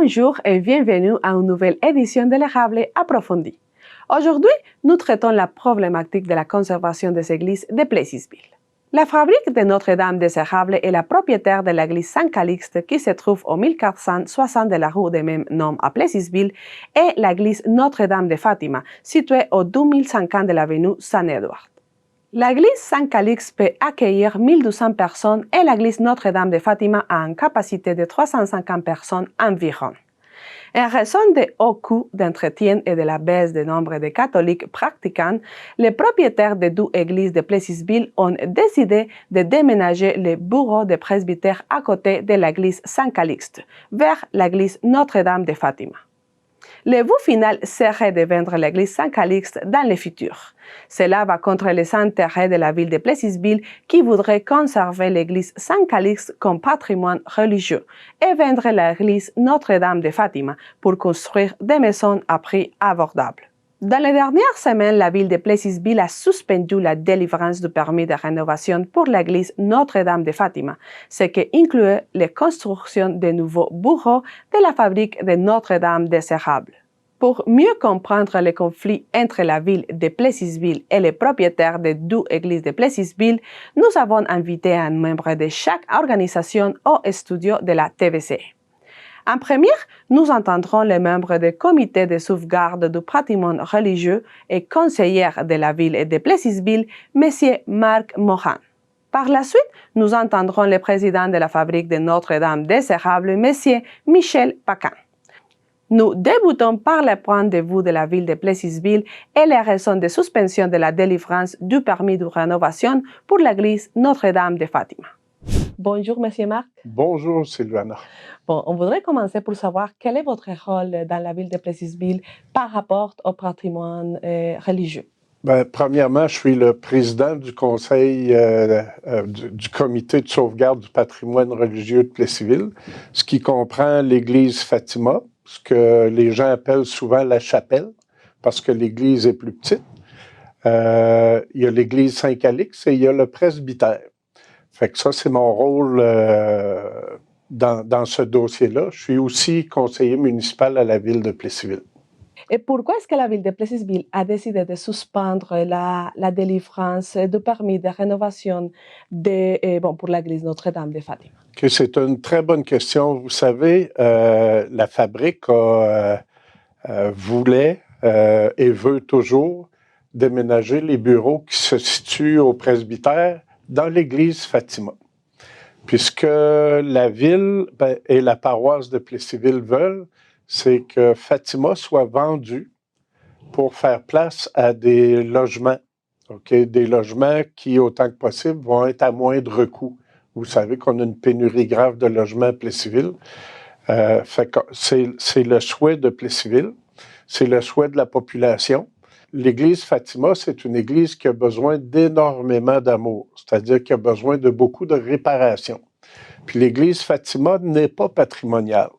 Bonjour et bienvenue à une nouvelle édition de l'Érable approfondie. Aujourd'hui, nous traitons la problématique de la conservation des églises de Plessisville. La fabrique de Notre-Dame des Érables est la propriétaire de l'église Saint-Calixte qui se trouve au 1460 de la rue de même nom à Plessisville et l'église Notre-Dame de Fatima, située au 2150 de l'avenue Saint-Édouard. L'église Saint-Calixte peut accueillir 1200 personnes et l'église Notre-Dame de Fatima a une capacité de 350 personnes environ. En raison des hauts coûts d'entretien et de la baisse du nombre de catholiques pratiquants, les propriétaires des deux églises de Plessisville ont décidé de déménager le bureau de presbytère à côté de l'église Saint-Calixte, vers l'église Notre-Dame de Fatima. Le but final serait de vendre l'église Saint-Calixte dans le futur. Cela va contre les intérêts de la ville de Plessisville qui voudrait conserver l'église Saint-Calixte comme patrimoine religieux et vendre l'église Notre-Dame de Fatima pour construire des maisons à prix abordable. Dans les dernières semaines, la ville de Plessisville a suspendu la délivrance du permis de rénovation pour l'église Notre-Dame de Fatima, ce qui incluait la construction de nouveaux bureaux de la fabrique de Notre-Dame des Érables. Pour mieux comprendre le conflit entre la ville de Plessisville et les propriétaires des deux églises de Plessisville, nous avons invité un membre de chaque organisation au studio de la TVC. En première, nous entendrons les membres du comité de sauvegarde du patrimoine religieux et conseiller de la ville de Plessisville, M. Marc Mohan. Par la suite, nous entendrons le président de la fabrique de Notre-Dame des Érables, M. Michel Paquin. Nous débutons par le point de vue de la ville de Plessisville et les raisons de suspension de la délivrance du permis de rénovation pour l'église Notre-Dame de Fatima. Bonjour, Monsieur Marc. Bonjour, Sylvana. Bon, on voudrait commencer pour savoir quel est votre rôle dans la ville de Plessisville par rapport au patrimoine religieux. Premièrement, je suis le président du conseil du comité de sauvegarde du patrimoine religieux de Plessisville, ce qui comprend l'église Fatima, ce que les gens appellent souvent la chapelle, parce que l'église est plus petite. Il y a l'église Saint-Calixte et il y a le presbytère. Fait que ça, c'est mon rôle dans ce dossier-là. Je suis aussi conseiller municipal à la ville de Plessisville. Et pourquoi est-ce que la ville de Plessisville a décidé de suspendre la délivrance du permis de rénovation pour l'église Notre-Dame de Fatima? Okay, c'est une très bonne question. Vous savez, la fabrique voulait et veut toujours déménager les bureaux qui se situent au presbytère dans l'église Fatima. Puisque la ville et la paroisse de Plessisville veulent, c'est que Fatima soit vendue pour faire place à des logements. Okay? Des logements qui, autant que possible, vont être à moindre coût. Vous savez qu'on a une pénurie grave de logements à Plessisville. C'est le souhait de Plessisville, c'est le souhait de la population. L'église Fatima, c'est une église qui a besoin d'énormément d'amour, c'est-à-dire qui a besoin de beaucoup de réparation. Puis l'église Fatima n'est pas patrimoniale.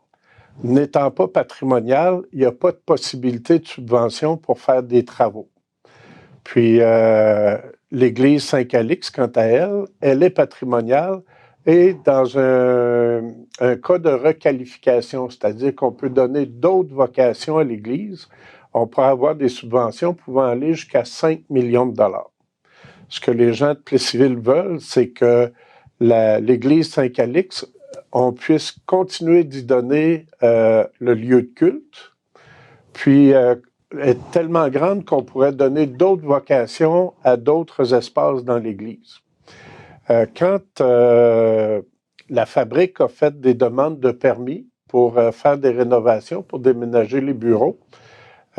N'étant pas patrimoniale, il n'y a pas de possibilité de subvention pour faire des travaux. Puis l'église Saint-Calixte, quant à elle, elle est patrimoniale et dans un cas de requalification, c'est-à-dire qu'on peut donner d'autres vocations à l'église, on peut avoir des subventions pouvant aller jusqu'à 5 millions de dollars. Ce que les gens de Plessisville veulent, c'est que l'église Saint-Calixte, on puisse continuer d'y donner le lieu de culte, puis est tellement grande qu'on pourrait donner d'autres vocations à d'autres espaces dans l'Église. Quand la fabrique a fait des demandes de permis pour faire des rénovations, pour déménager les bureaux,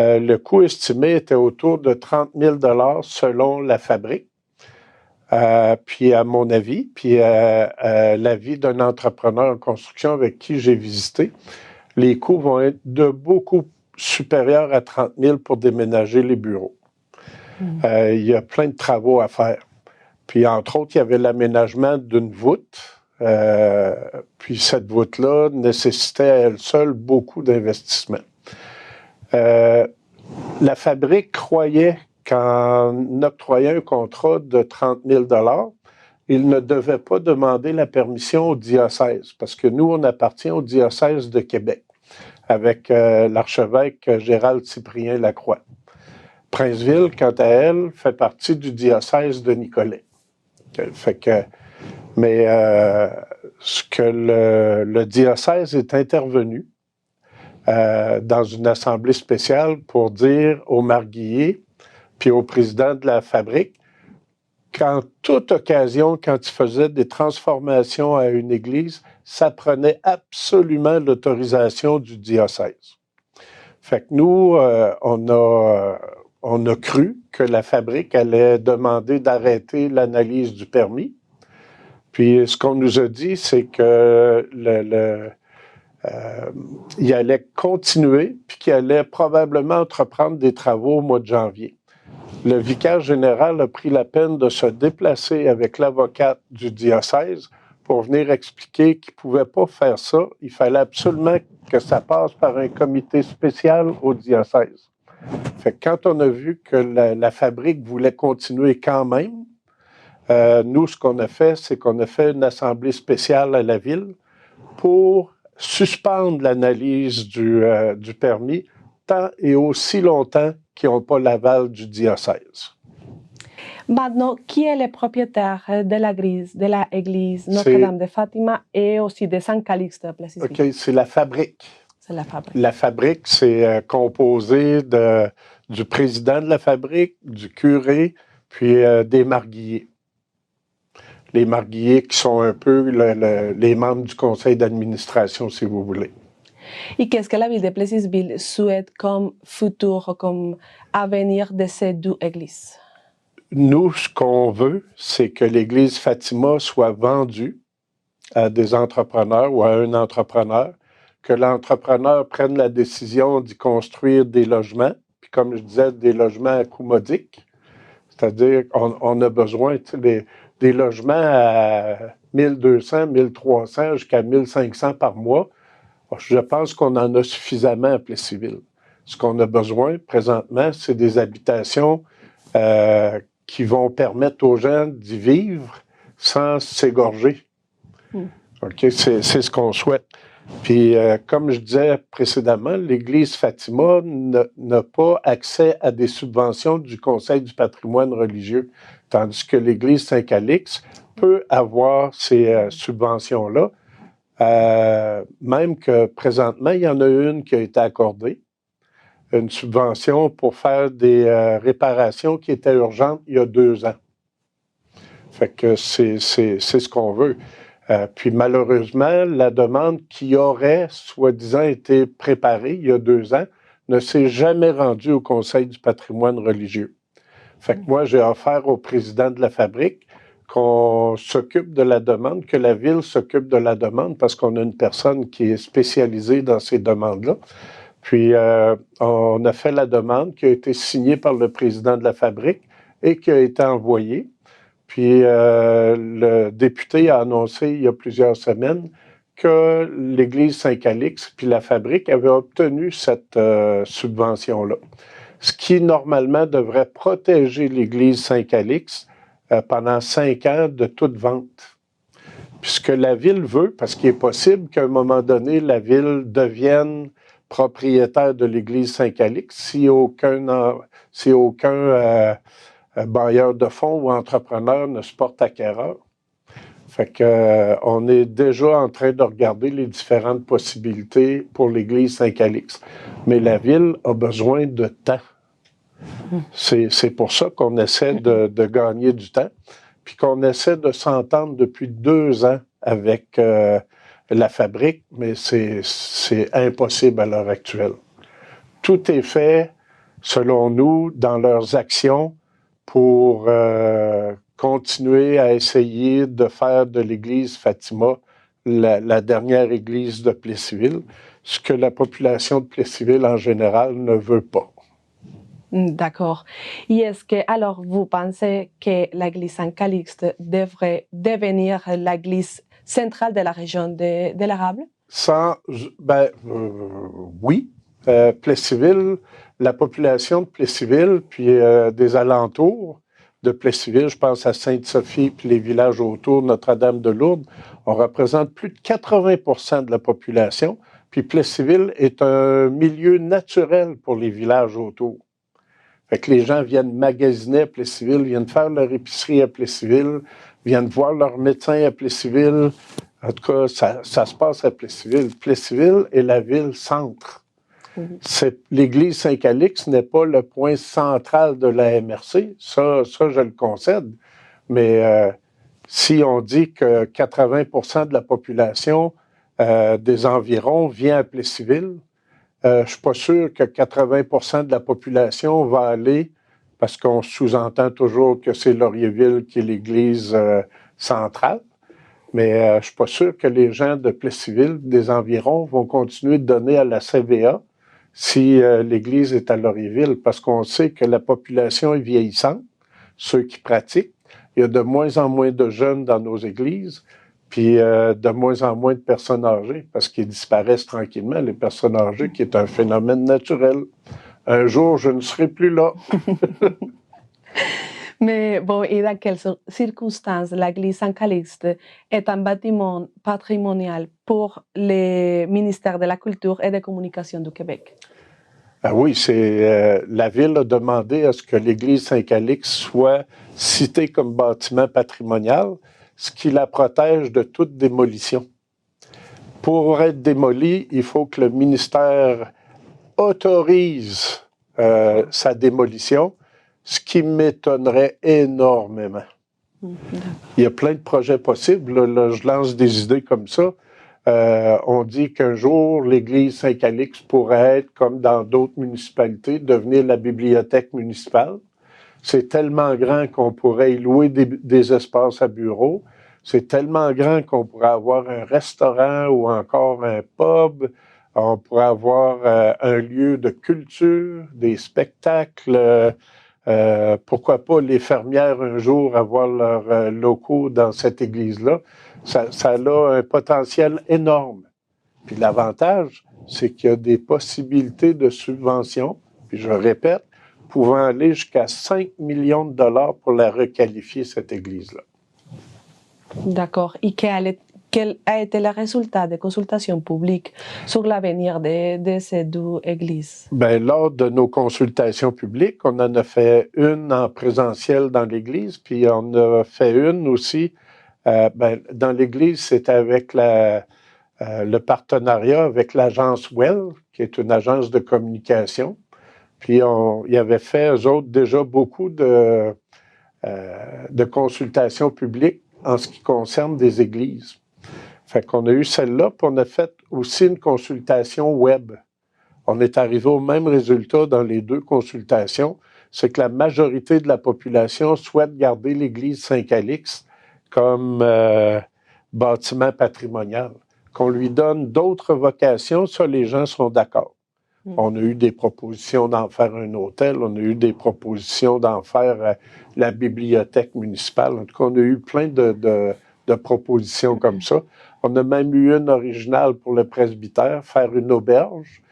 le coût estimé était autour de 30 000 $ selon la fabrique. Puis à mon avis, puis à l'avis d'un entrepreneur en construction avec qui j'ai visité, les coûts vont être de beaucoup supérieur à 30 000 pour déménager les bureaux. Il y a plein de travaux à faire. Puis, entre autres, il y avait l'aménagement d'une voûte. Puis, cette voûte-là nécessitait à elle seule beaucoup d'investissement. La fabrique croyait qu'en octroyant un contrat de 30 000 $, il ne devait pas demander la permission au diocèse, parce que nous, on appartient au diocèse de Québec. avec l'archevêque Gérald Cyprien Lacroix. Princeville, quant à elle, fait partie du diocèse de Nicolet. Fait que, mais ce que le diocèse est intervenu dans une assemblée spéciale pour dire aux marguilliers puis au président de la fabrique qu'en toute occasion, quand il faisait des transformations à une église, ça prenait absolument l'autorisation du diocèse. Fait que nous, on a cru que la fabrique allait demander d'arrêter l'analyse du permis. Puis ce qu'on nous a dit, c'est que il allait continuer, puis qu'il allait probablement entreprendre des travaux au mois de janvier. Le vicaire général a pris la peine de se déplacer avec l'avocate du diocèse pour venir expliquer qu'il ne pouvait pas faire ça. Il fallait absolument que ça passe par un comité spécial au diocèse. Fait que quand on a vu que la fabrique voulait continuer quand même, nous, ce qu'on a fait, c'est qu'on a fait une assemblée spéciale à la ville pour suspendre l'analyse du permis tant et aussi longtemps qu'ils n'ont pas l'aval du diocèse. Maintenant, qui est le propriétaire de l'église Notre-Dame de Fatima et aussi de Saint Calixte de Plessisville? OK, c'est la fabrique. C'est la fabrique. La fabrique, c'est composé du président de la fabrique, du curé, puis des marguilliers. Les marguilliers qui sont un peu les membres du conseil d'administration, si vous voulez. Et qu'est-ce que la ville de Plessisville souhaite comme futur, comme avenir de ces deux églises? Nous, ce qu'on veut, c'est que l'église Fatima soit vendue à des entrepreneurs ou à un entrepreneur, que l'entrepreneur prenne la décision d'y construire des logements, puis comme je disais, des logements à coût modique. C'est-à-dire qu'on a besoin des logements à 1200, 1300 jusqu'à 1500 par mois. Je pense qu'on en a suffisamment à Plessisville. Ce qu'on a besoin présentement, c'est des habitations qui vont permettre aux gens d'y vivre sans s'égorger. OK? C'est ce qu'on souhaite. Puis, comme je disais précédemment, l'Église Fatima n'a pas accès à des subventions du Conseil du patrimoine religieux, tandis que l'Église Saint-Calixte peut avoir ces subventions-là. Même que présentement, il y en a une qui a été accordée, une subvention pour faire des réparations qui étaient urgentes il y a 2 ans. Fait que c'est ce qu'on veut. Puis malheureusement, la demande qui aurait soi-disant été préparée il y a 2 ans ne s'est jamais rendue au Conseil du patrimoine religieux. Fait que moi, j'ai offert au président de la fabrique qu'on s'occupe de la demande, que la ville s'occupe de la demande parce qu'on a une personne qui est spécialisée dans ces demandes-là. Puis, on a fait la demande qui a été signée par le président de la fabrique et qui a été envoyée. Puis, le député a annoncé il y a plusieurs semaines que l'Église Saint-Calixte puis la fabrique avaient obtenu cette subvention-là. Ce qui, normalement, devrait protéger l'Église Saint-Calixte pendant 5 ans de toute vente. Puisque la ville veut, parce qu'il est possible qu'à un moment donné, la ville devienne propriétaire de l'église Saint-Calixte si aucun bailleur de fonds ou entrepreneur ne se porte acquéreur. Fait que, on est déjà en train de regarder les différentes possibilités pour l'église Saint-Calixte. Mais la ville a besoin de temps. C'est pour ça qu'on essaie de gagner du temps, puis qu'on essaie de s'entendre depuis 2 ans avec la fabrique, mais c'est impossible à l'heure actuelle. Tout est fait, selon nous, dans leurs actions pour continuer à essayer de faire de l'église Fatima la dernière église de Plessisville, ce que la population de Plessisville en général ne veut pas. D'accord. Et est-ce que, alors, vous pensez que l'église Saint-Calixte devrait devenir l'église centrale de la région de l'Érable? Oui. Plessisville, la population de Plessisville, puis des alentours de Plessisville, je pense à Sainte-Sophie, puis les villages autour, Notre-Dame-de-Lourdes, on représente plus de 80% de la population, Puis Plessisville est un milieu naturel pour les villages autour. Fait que les gens viennent magasiner à Plessisville, viennent faire leur épicerie à Plessisville, viennent voir leur médecin à Plessisville. En tout cas, ça se passe à Plessisville. Plessisville est la ville centre. L'église Saint-Calix n'est pas le point central de la MRC. Ça je le concède. Mais si on dit que 80% de la population des environs vient à Plessisville, je ne suis pas sûr que 80% de la population va aller, parce qu'on sous-entend toujours que c'est Laurierville qui est l'église centrale. Mais je ne suis pas sûr que les gens de Plessisville, des environs, vont continuer de donner à la CVA si l'église est à Laurierville, parce qu'on sait que la population est vieillissante, ceux qui pratiquent. Il y a de moins en moins de jeunes dans nos églises, puis de moins en moins de personnes âgées, parce qu'ils disparaissent tranquillement, les personnes âgées, qui est un phénomène naturel. Un jour, je ne serai plus là. Mais bon, et dans quelles circonstances l'église Saint-Calixte est un bâtiment patrimonial pour le ministère de la Culture et des Communications du Québec? Ah oui, la Ville a demandé à ce que l'église Saint-Calixte soit citée comme bâtiment patrimonial, ce qui la protège de toute démolition. Pour être démolie, il faut que le ministère autorise sa démolition, ce qui m'étonnerait énormément. Il y a plein de projets possibles. Là, je lance des idées comme ça. On dit qu'un jour, l'église Saint-Calixte pourrait être, comme dans d'autres municipalités, devenir la bibliothèque municipale. C'est tellement grand qu'on pourrait y louer des espaces à bureaux. C'est tellement grand qu'on pourrait avoir un restaurant ou encore un pub. On pourrait avoir un lieu de culture, des spectacles. Pourquoi pas les fermières un jour avoir leurs locaux dans cette église-là. Ça a un potentiel énorme. Puis l'avantage, c'est qu'il y a des possibilités de subvention, puis je répète, pouvant aller jusqu'à 5 millions de dollars pour la requalifier, cette église-là. D'accord. Et quel a été le résultat des consultations publiques sur l'avenir de ces deux églises? Bien, lors de nos consultations publiques, on en a fait une en présentiel dans l'église, puis on a fait une aussi dans l'église, c'était avec le partenariat avec l'agence Well, qui est une agence de communication. Puis il avait fait, eux autres, déjà beaucoup de consultations publiques en ce qui concerne des églises. Fait qu'on a eu celle-là, puis on a fait aussi une consultation web. On est arrivé au même résultat dans les deux consultations, c'est que la majorité de la population souhaite garder l'église Saint-Calixte comme bâtiment patrimonial. Qu'on lui donne d'autres vocations, ça, les gens sont d'accord. On a eu des propositions d'en faire un hôtel, on a eu des propositions d'en faire la bibliothèque municipale. En tout cas, on a eu plein de propositions comme ça. On a même eu une originale pour le presbytère, faire une auberge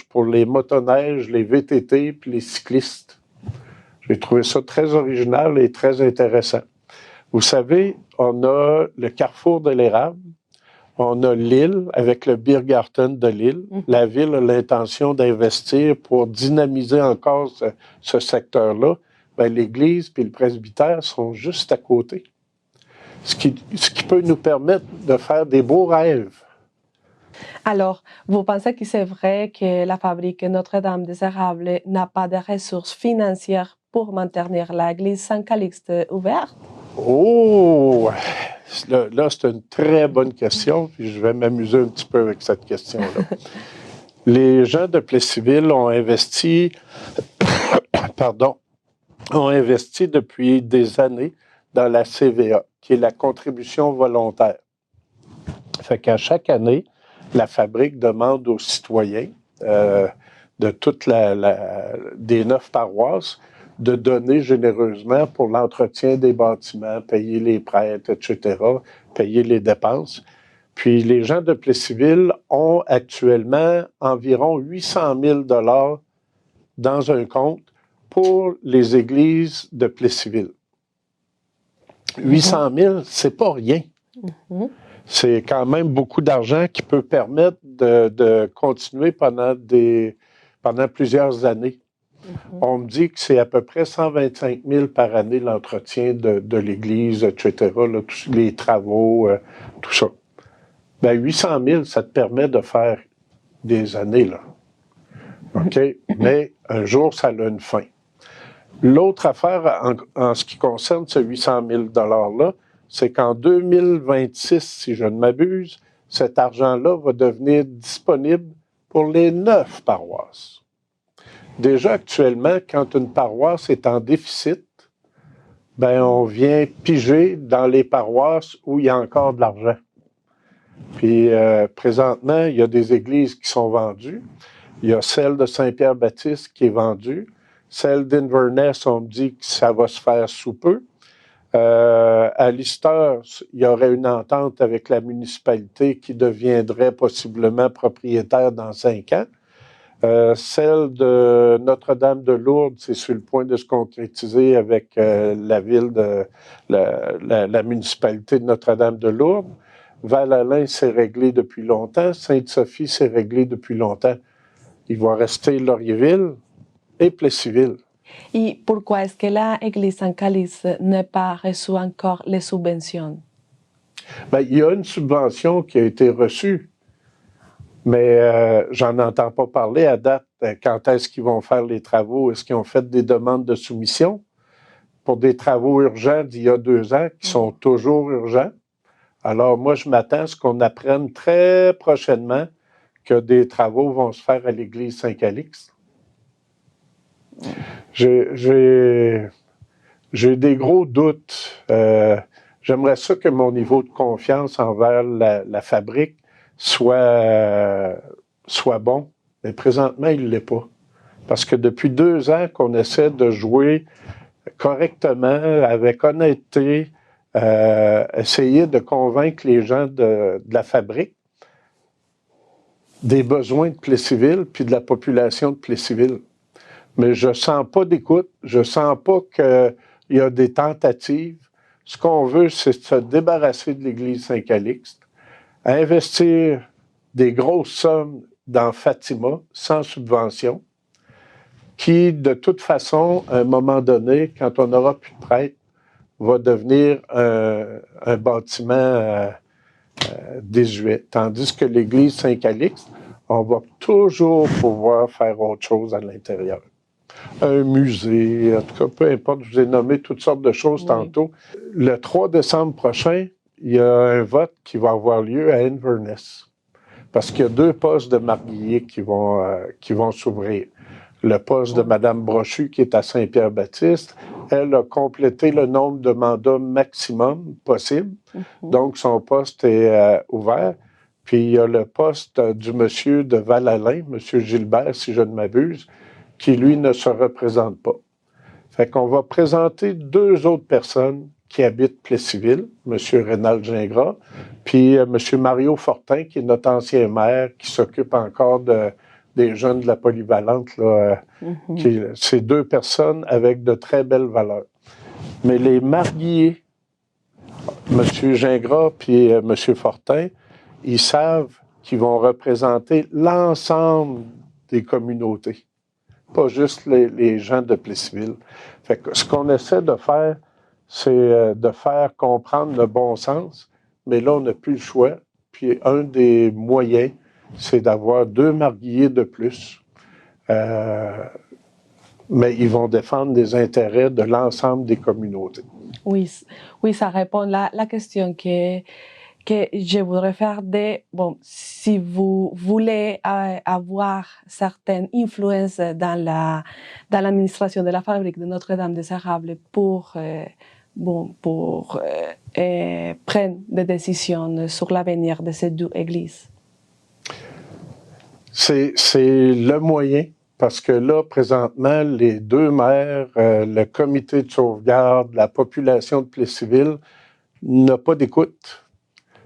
pour les motoneiges, les VTT puis les cyclistes. J'ai trouvé ça très original et très intéressant. Vous savez, on a le carrefour de l'érable, on a l'île avec le Biergarten de l'île. La ville a l'intention d'investir pour dynamiser encore ce secteur-là. Bien, l'église et le presbytère sont juste à côté. Ce qui peut nous permettre de faire des beaux rêves. Alors, vous pensez que c'est vrai que la fabrique Notre-Dame des Érables n'a pas de ressources financières pour maintenir l'église Saint-Calixte ouverte? Oh! Là, c'est une très bonne question, puis je vais m'amuser un petit peu avec cette question-là. Les gens de Plessisville ont investi depuis des années dans la CVA, qui est la contribution volontaire. Fait qu'à chaque année, la fabrique demande aux citoyens de toutes des 9 paroisses de donner généreusement pour l'entretien des bâtiments, payer les prêtres, etc., payer les dépenses. Puis les gens de Plessisville ont actuellement environ 800 000 $ dans un compte pour les églises de Plessisville. 800 000, c'est pas rien. C'est quand même beaucoup d'argent qui peut permettre de continuer pendant plusieurs années. On me dit que c'est à peu près 125 000 par année l'entretien de l'église, etc., là, tous les travaux, tout ça. Bien, 800 000, ça te permet de faire des années, là. OK? Mais un jour, ça a une fin. L'autre affaire, en ce qui concerne ce 800 000 $-là, c'est qu'en 2026, si je ne m'abuse, cet argent-là va devenir disponible pour les 9 paroisses. Déjà, actuellement, quand une paroisse est en déficit, ben on vient piger dans les paroisses où il y a encore de l'argent. Puis, présentement, il y a des églises qui sont vendues. Il y a celle de Saint-Pierre-Baptiste qui est vendue. Celle d'Inverness, on me dit que ça va se faire sous peu. À Lister, il y aurait une entente avec la municipalité qui deviendrait possiblement propriétaire dans 5 ans. Celle de Notre-Dame-de-Lourdes, c'est sur le point de se concrétiser avec la ville la municipalité de Notre-Dame-de-Lourdes. Val-Alain, c'est réglé depuis longtemps. Sainte-Sophie, c'est réglé depuis longtemps. Il va rester Laurierville et Plessisville. Et pourquoi est-ce que l'Église Saint-Calice n'a pas reçu encore les subventions? Bien, il y a une subvention qui a été reçue, mais j'en entends pas parler à date. Quand est-ce qu'ils vont faire les travaux? Est-ce qu'ils ont fait des demandes de soumission pour des travaux urgents d'il y a 2 ans qui sont toujours urgents? Alors, moi, je m'attends à ce qu'on apprenne très prochainement que des travaux vont se faire à l'église Saint-Calixte. J'ai des gros doutes. J'aimerais ça que mon niveau de confiance envers la fabrique soit bon, mais présentement, il ne l'est pas. Parce que depuis 2 ans qu'on essaie de jouer correctement, avec honnêteté, essayer de convaincre les gens de la fabrique des besoins de Plessisville puis de la population de Plessisville. Mais je ne sens pas d'écoute, je ne sens pas qu'il y a des tentatives. Ce qu'on veut, c'est se débarrasser de l'Église Saint-Calixte, investir des grosses sommes dans Fatima sans subvention, qui, de toute façon, à un moment donné, quand on n'aura plus de prêtres, va devenir un bâtiment désuet. Tandis que l'Église Saint-Calixte, on va toujours pouvoir faire autre chose à l'intérieur. Un musée, en tout cas, peu importe, je vous ai nommé toutes sortes de choses tantôt. Le 3 décembre prochain, il y a un vote qui va avoir lieu à Inverness, parce qu'il y a 2 postes de marguilliers qui vont s'ouvrir. Le poste de Mme Brochu, qui est à Saint-Pierre-Baptiste, elle a complété le nombre de mandats maximum possible. Donc, son poste est ouvert. Puis, il y a le poste du monsieur de Val-Alain, M. Gilbert, si je ne m'abuse, qui, lui, ne se représente pas. Fait qu'on va présenter 2 autres personnes qui habitent Plessisville, M. Rénal Gingras, puis M. Mario Fortin, qui est notre ancien maire, qui s'occupe encore des jeunes de la polyvalente. Là, c'est 2 personnes avec de très belles valeurs. Mais les marguilliers, M. Gingras puis M. Fortin, ils savent qu'ils vont représenter l'ensemble des communautés, pas juste les gens de Plessisville. Fait que ce qu'on essaie de faire, c'est de faire comprendre le bon sens, mais là, on n'a plus le choix. Puis un des moyens, c'est d'avoir 2 marguilliers de plus. Mais ils vont défendre les intérêts de l'ensemble des communautés. Oui, ça répond à la question que je voudrais faire si vous voulez avoir certaines influences dans l'administration de la fabrique de Notre-Dame des Érables pour prendre des décisions sur l'avenir de ces 2 églises. C'est le moyen, parce que là, présentement, les 2 maires, le comité de sauvegarde, la population de Plessisville n'a pas d'écoute.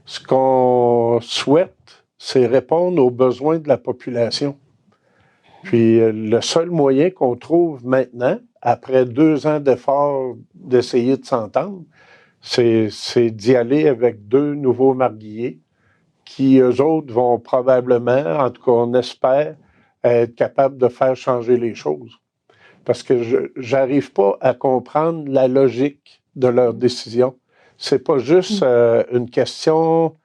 Ce qu'on souhaite, c'est répondre aux besoins de la population. Puis le seul moyen qu'on trouve maintenant, après 2 ans d'efforts d'essayer de s'entendre, c'est d'y aller avec 2 nouveaux marguilliers qui, eux autres, vont probablement, en tout cas, on espère, être capables de faire changer les choses. Parce que je n'arrive pas à comprendre la logique de leurs décisions. C'est pas juste une question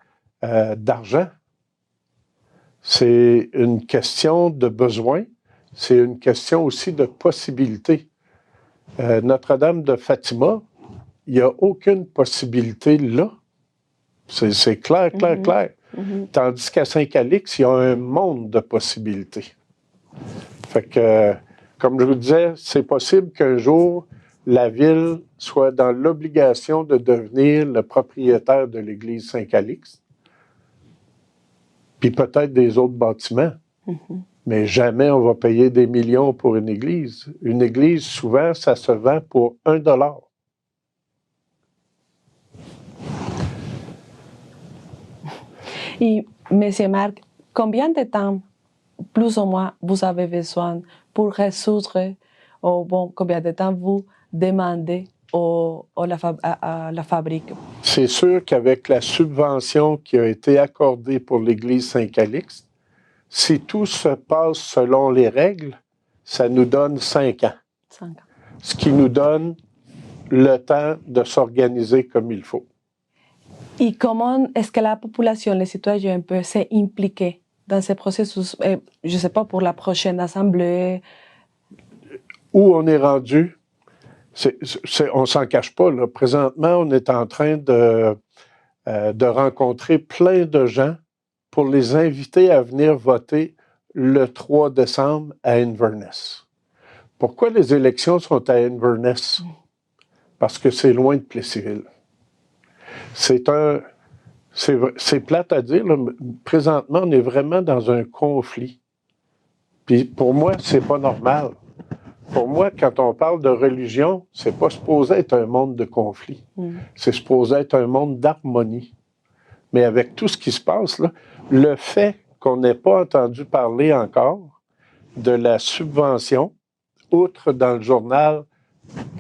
d'argent. C'est une question de besoin. C'est une question aussi de possibilité. Notre-Dame de Fatima, il n'y a aucune possibilité là. C'est clair, clair, clair. Tandis qu'à Saint-Calix, il y a un monde de possibilités. Fait que, comme je vous disais, c'est possible qu'un jour, la ville soit dans l'obligation de devenir le propriétaire de l'église Saint-Calix, puis peut-être des autres bâtiments. Mais jamais on va payer des millions pour une église. Une église, souvent, ça se vend pour $1. Et, Monsieur Marc, combien de temps, plus ou moins, vous avez besoin pour résoudre, ou bon, combien de temps vous demandez à la fabrique? C'est sûr qu'avec la subvention qui a été accordée pour l'église Saint-Calixte, si tout se passe selon les règles, ça nous donne 5 ans. 5 ans. Ce qui nous donne le temps de s'organiser comme il faut. Et comment est-ce que la population, les citoyens, peuvent s'impliquer dans ce processus, je ne sais pas, pour la prochaine assemblée? Où on est rendu, on ne s'en cache pas. Là. Présentement, on est en train de rencontrer plein de gens pour les inviter à venir voter le 3 décembre à Inverness. Pourquoi les élections sont à Inverness? Parce que c'est loin de Plessisville. C'est plate à dire, là, mais présentement, on est vraiment dans un conflit. Puis pour moi, c'est pas normal. Pour moi, quand on parle de religion, c'est pas supposé être un monde de conflit. C'est supposé être un monde d'harmonie. Mais avec tout ce qui se passe, là, le fait qu'on n'ait pas entendu parler encore de la subvention, outre dans le journal,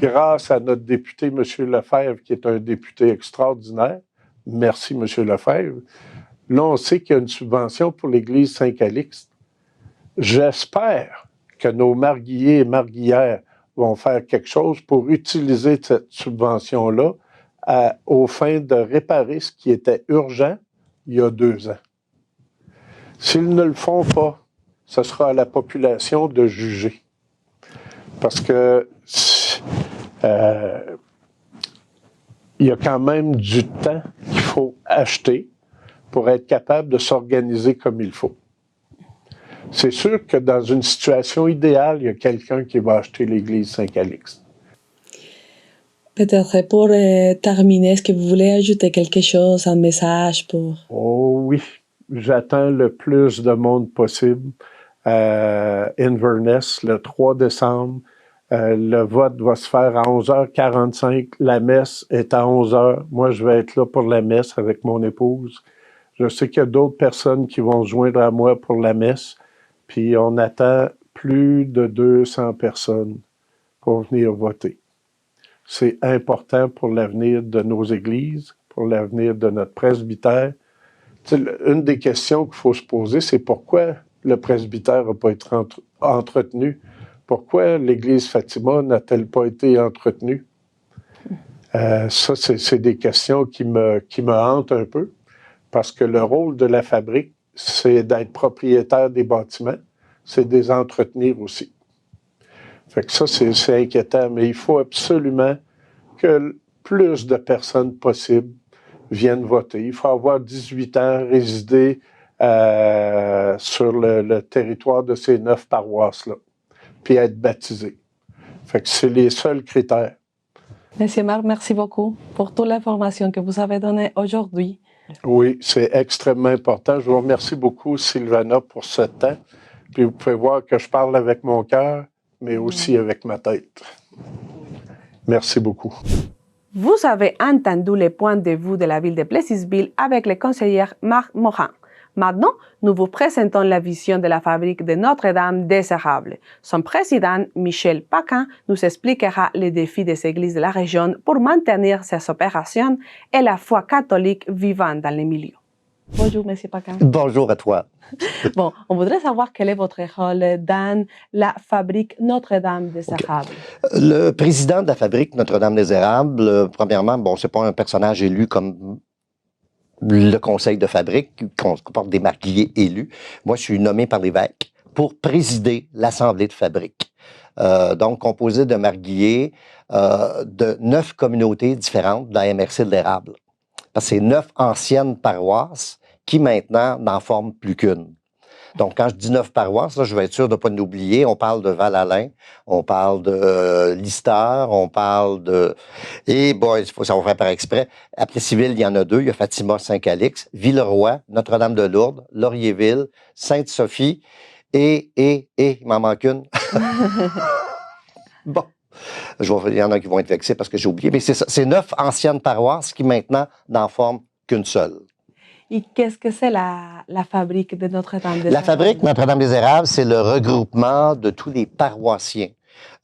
grâce à notre député, M. Lefebvre, qui est un député extraordinaire. Merci, M. Lefebvre. Là, on sait qu'il y a une subvention pour l'église Saint-Calixte. J'espère que nos marguilliers et marguillières vont faire quelque chose pour utiliser cette subvention-là aux fins de réparer ce qui était urgent il y a 2 ans. S'ils ne le font pas, ce sera à la population de juger. Parce que il y a quand même du temps qu'il faut acheter pour être capable de s'organiser comme il faut. C'est sûr que dans une situation idéale, il y a quelqu'un qui va acheter l'église Saint-Calixte. Peut-être pour terminer, est-ce que vous voulez ajouter quelque chose, un message pour... Oh oui, j'attends le plus de monde possible à Inverness le 3 décembre. Le vote va se faire à 11h45. La messe est à 11h. Moi, je vais être là pour la messe avec mon épouse. Je sais qu'il y a d'autres personnes qui vont se joindre à moi pour la messe. Puis on attend plus de 200 personnes pour venir voter. C'est important pour l'avenir de nos églises, pour l'avenir de notre presbytère. Tu sais, une des questions qu'il faut se poser, c'est pourquoi le presbytère n'a pas été entretenu? Pourquoi l'église Fatima n'a-t-elle pas été entretenue? Ça, c'est des questions qui me hantent un peu, parce que le rôle de la fabrique, c'est d'être propriétaire des bâtiments, c'est de les entretenir aussi. Fait que ça, c'est inquiétant, mais il faut absolument que plus de personnes possibles viennent voter. Il faut avoir 18 ans, résider sur le territoire de ces 9 paroisses-là, puis être baptisé. Fait que c'est les seuls critères. Monsieur Marc, merci beaucoup pour toute l'information que vous avez donnée aujourd'hui. Oui, c'est extrêmement important. Je vous remercie beaucoup, Sylvana, pour ce temps. Puis vous pouvez voir que je parle avec mon cœur, mais aussi avec ma tête. Merci beaucoup. Vous avez entendu les points de vue de la ville de Plessisville avec le conseiller Marc Morin. Maintenant, nous vous présentons la vision de la fabrique de Notre-Dame des Érables. Son président, Michel Paquin, nous expliquera les défis des églises de la région pour maintenir ces opérations et la foi catholique vivante dans les milieux. Bonjour, M. Paquin. Bonjour à toi. Bon, on voudrait savoir quel est votre rôle dans la fabrique Notre-Dame des Érables. Le président de la fabrique Notre-Dame des Érables, premièrement, bon, c'est pas un personnage élu comme le conseil de fabrique, qui comporte des marguilliers élus. Moi, je suis nommé par l'évêque pour présider l'assemblée de fabrique. Donc, composé de marguilliers de 9 communautés différentes de la MRC de l'Érable. Parce que c'est 9 anciennes paroisses qui maintenant n'en forment plus qu'une. Donc, quand je dis 9 paroisses, là, je vais être sûr de ne pas l'oublier. On parle de Val-Alain, on parle de Lister, on parle de... Et bon, ça va faire par exprès. À Plessisville, il y en a 2. Il y a Fatima, Saint-Calix, Villeroy, Notre-Dame-de-Lourdes, Laurierville, Sainte-Sophie et il m'en manque une. Bon. Il y en a qui vont être vexés parce que j'ai oublié. Mais c'est ça. C'est 9 anciennes paroisses qui maintenant n'en forment qu'une seule. Et qu'est-ce que c'est la fabrique de Notre-Dame des Érables? La fabrique Notre-Dame des Érables, c'est le regroupement de tous les paroissiens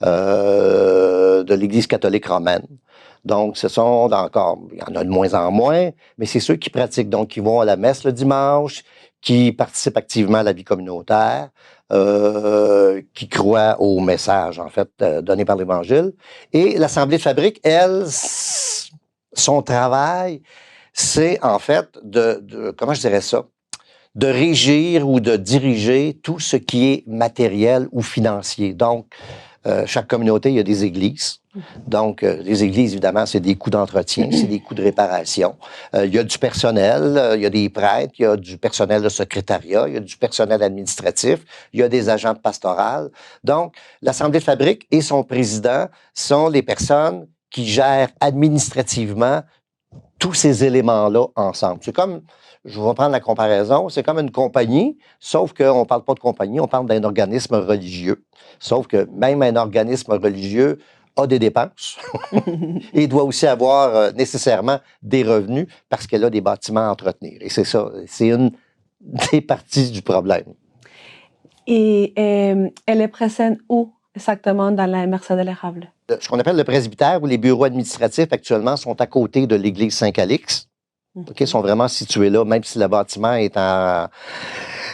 de l'Église catholique romaine. Donc, ce sont encore, il y en a de moins en moins, mais c'est ceux qui pratiquent, donc qui vont à la messe le dimanche, qui participent activement à la vie communautaire, qui croient au message, en fait, donné par l'Évangile. Et l'Assemblée de fabrique, elle, son travail, c'est en fait comment je dirais ça, de régir ou de diriger tout ce qui est matériel ou financier. Donc, chaque communauté, il y a des églises. Donc, les églises, évidemment, c'est des coûts d'entretien, c'est des coûts de réparation. Il y a du personnel, il y a des prêtres, il y a du personnel de secrétariat, il y a du personnel administratif, il y a des agents pastorales. Donc, l'Assemblée de fabrique et son président sont les personnes qui gèrent administrativement tous ces éléments-là ensemble. C'est comme, je vais prendre la comparaison, c'est comme une compagnie, sauf qu'on ne parle pas de compagnie, on parle d'un organisme religieux. Sauf que même un organisme religieux a des dépenses et doit aussi avoir nécessairement des revenus parce qu'elle a des bâtiments à entretenir. Et c'est ça, c'est une des parties du problème. Et elle est présente où exactement dans la MRC de l'Érable? Ce qu'on appelle le presbytère ou les bureaux administratifs actuellement sont à côté de l'église Saint-Calix. Okay, sont vraiment situés là, même si le bâtiment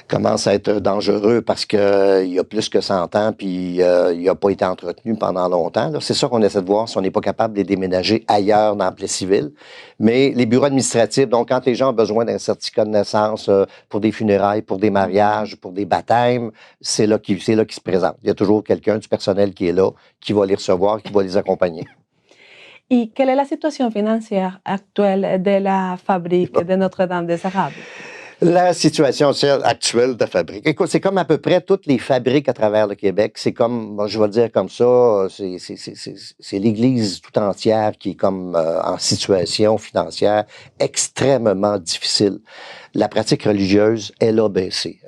commence à être dangereux parce que il y a plus que 100 ans puis il n'a pas été entretenu pendant longtemps. C'est ça qu'on essaie de voir si on n'est pas capable de les déménager ailleurs dans Plessisville. Mais les bureaux administratifs, donc quand les gens ont besoin d'un certificat de naissance pour des funérailles, pour des mariages, pour des baptêmes, c'est là qu'ils se présentent. Il y a toujours quelqu'un du personnel qui est là, qui va les recevoir, qui va les accompagner. Et quelle est la situation financière actuelle de la fabrique de Notre-Dame des Érables? La situation actuelle de la fabrique. Écoute, c'est comme à peu près toutes les fabriques à travers le Québec. C'est comme, je vais le dire comme ça, c'est l'Église tout entière qui est comme en situation financière extrêmement difficile. La pratique religieuse, elle a baissé.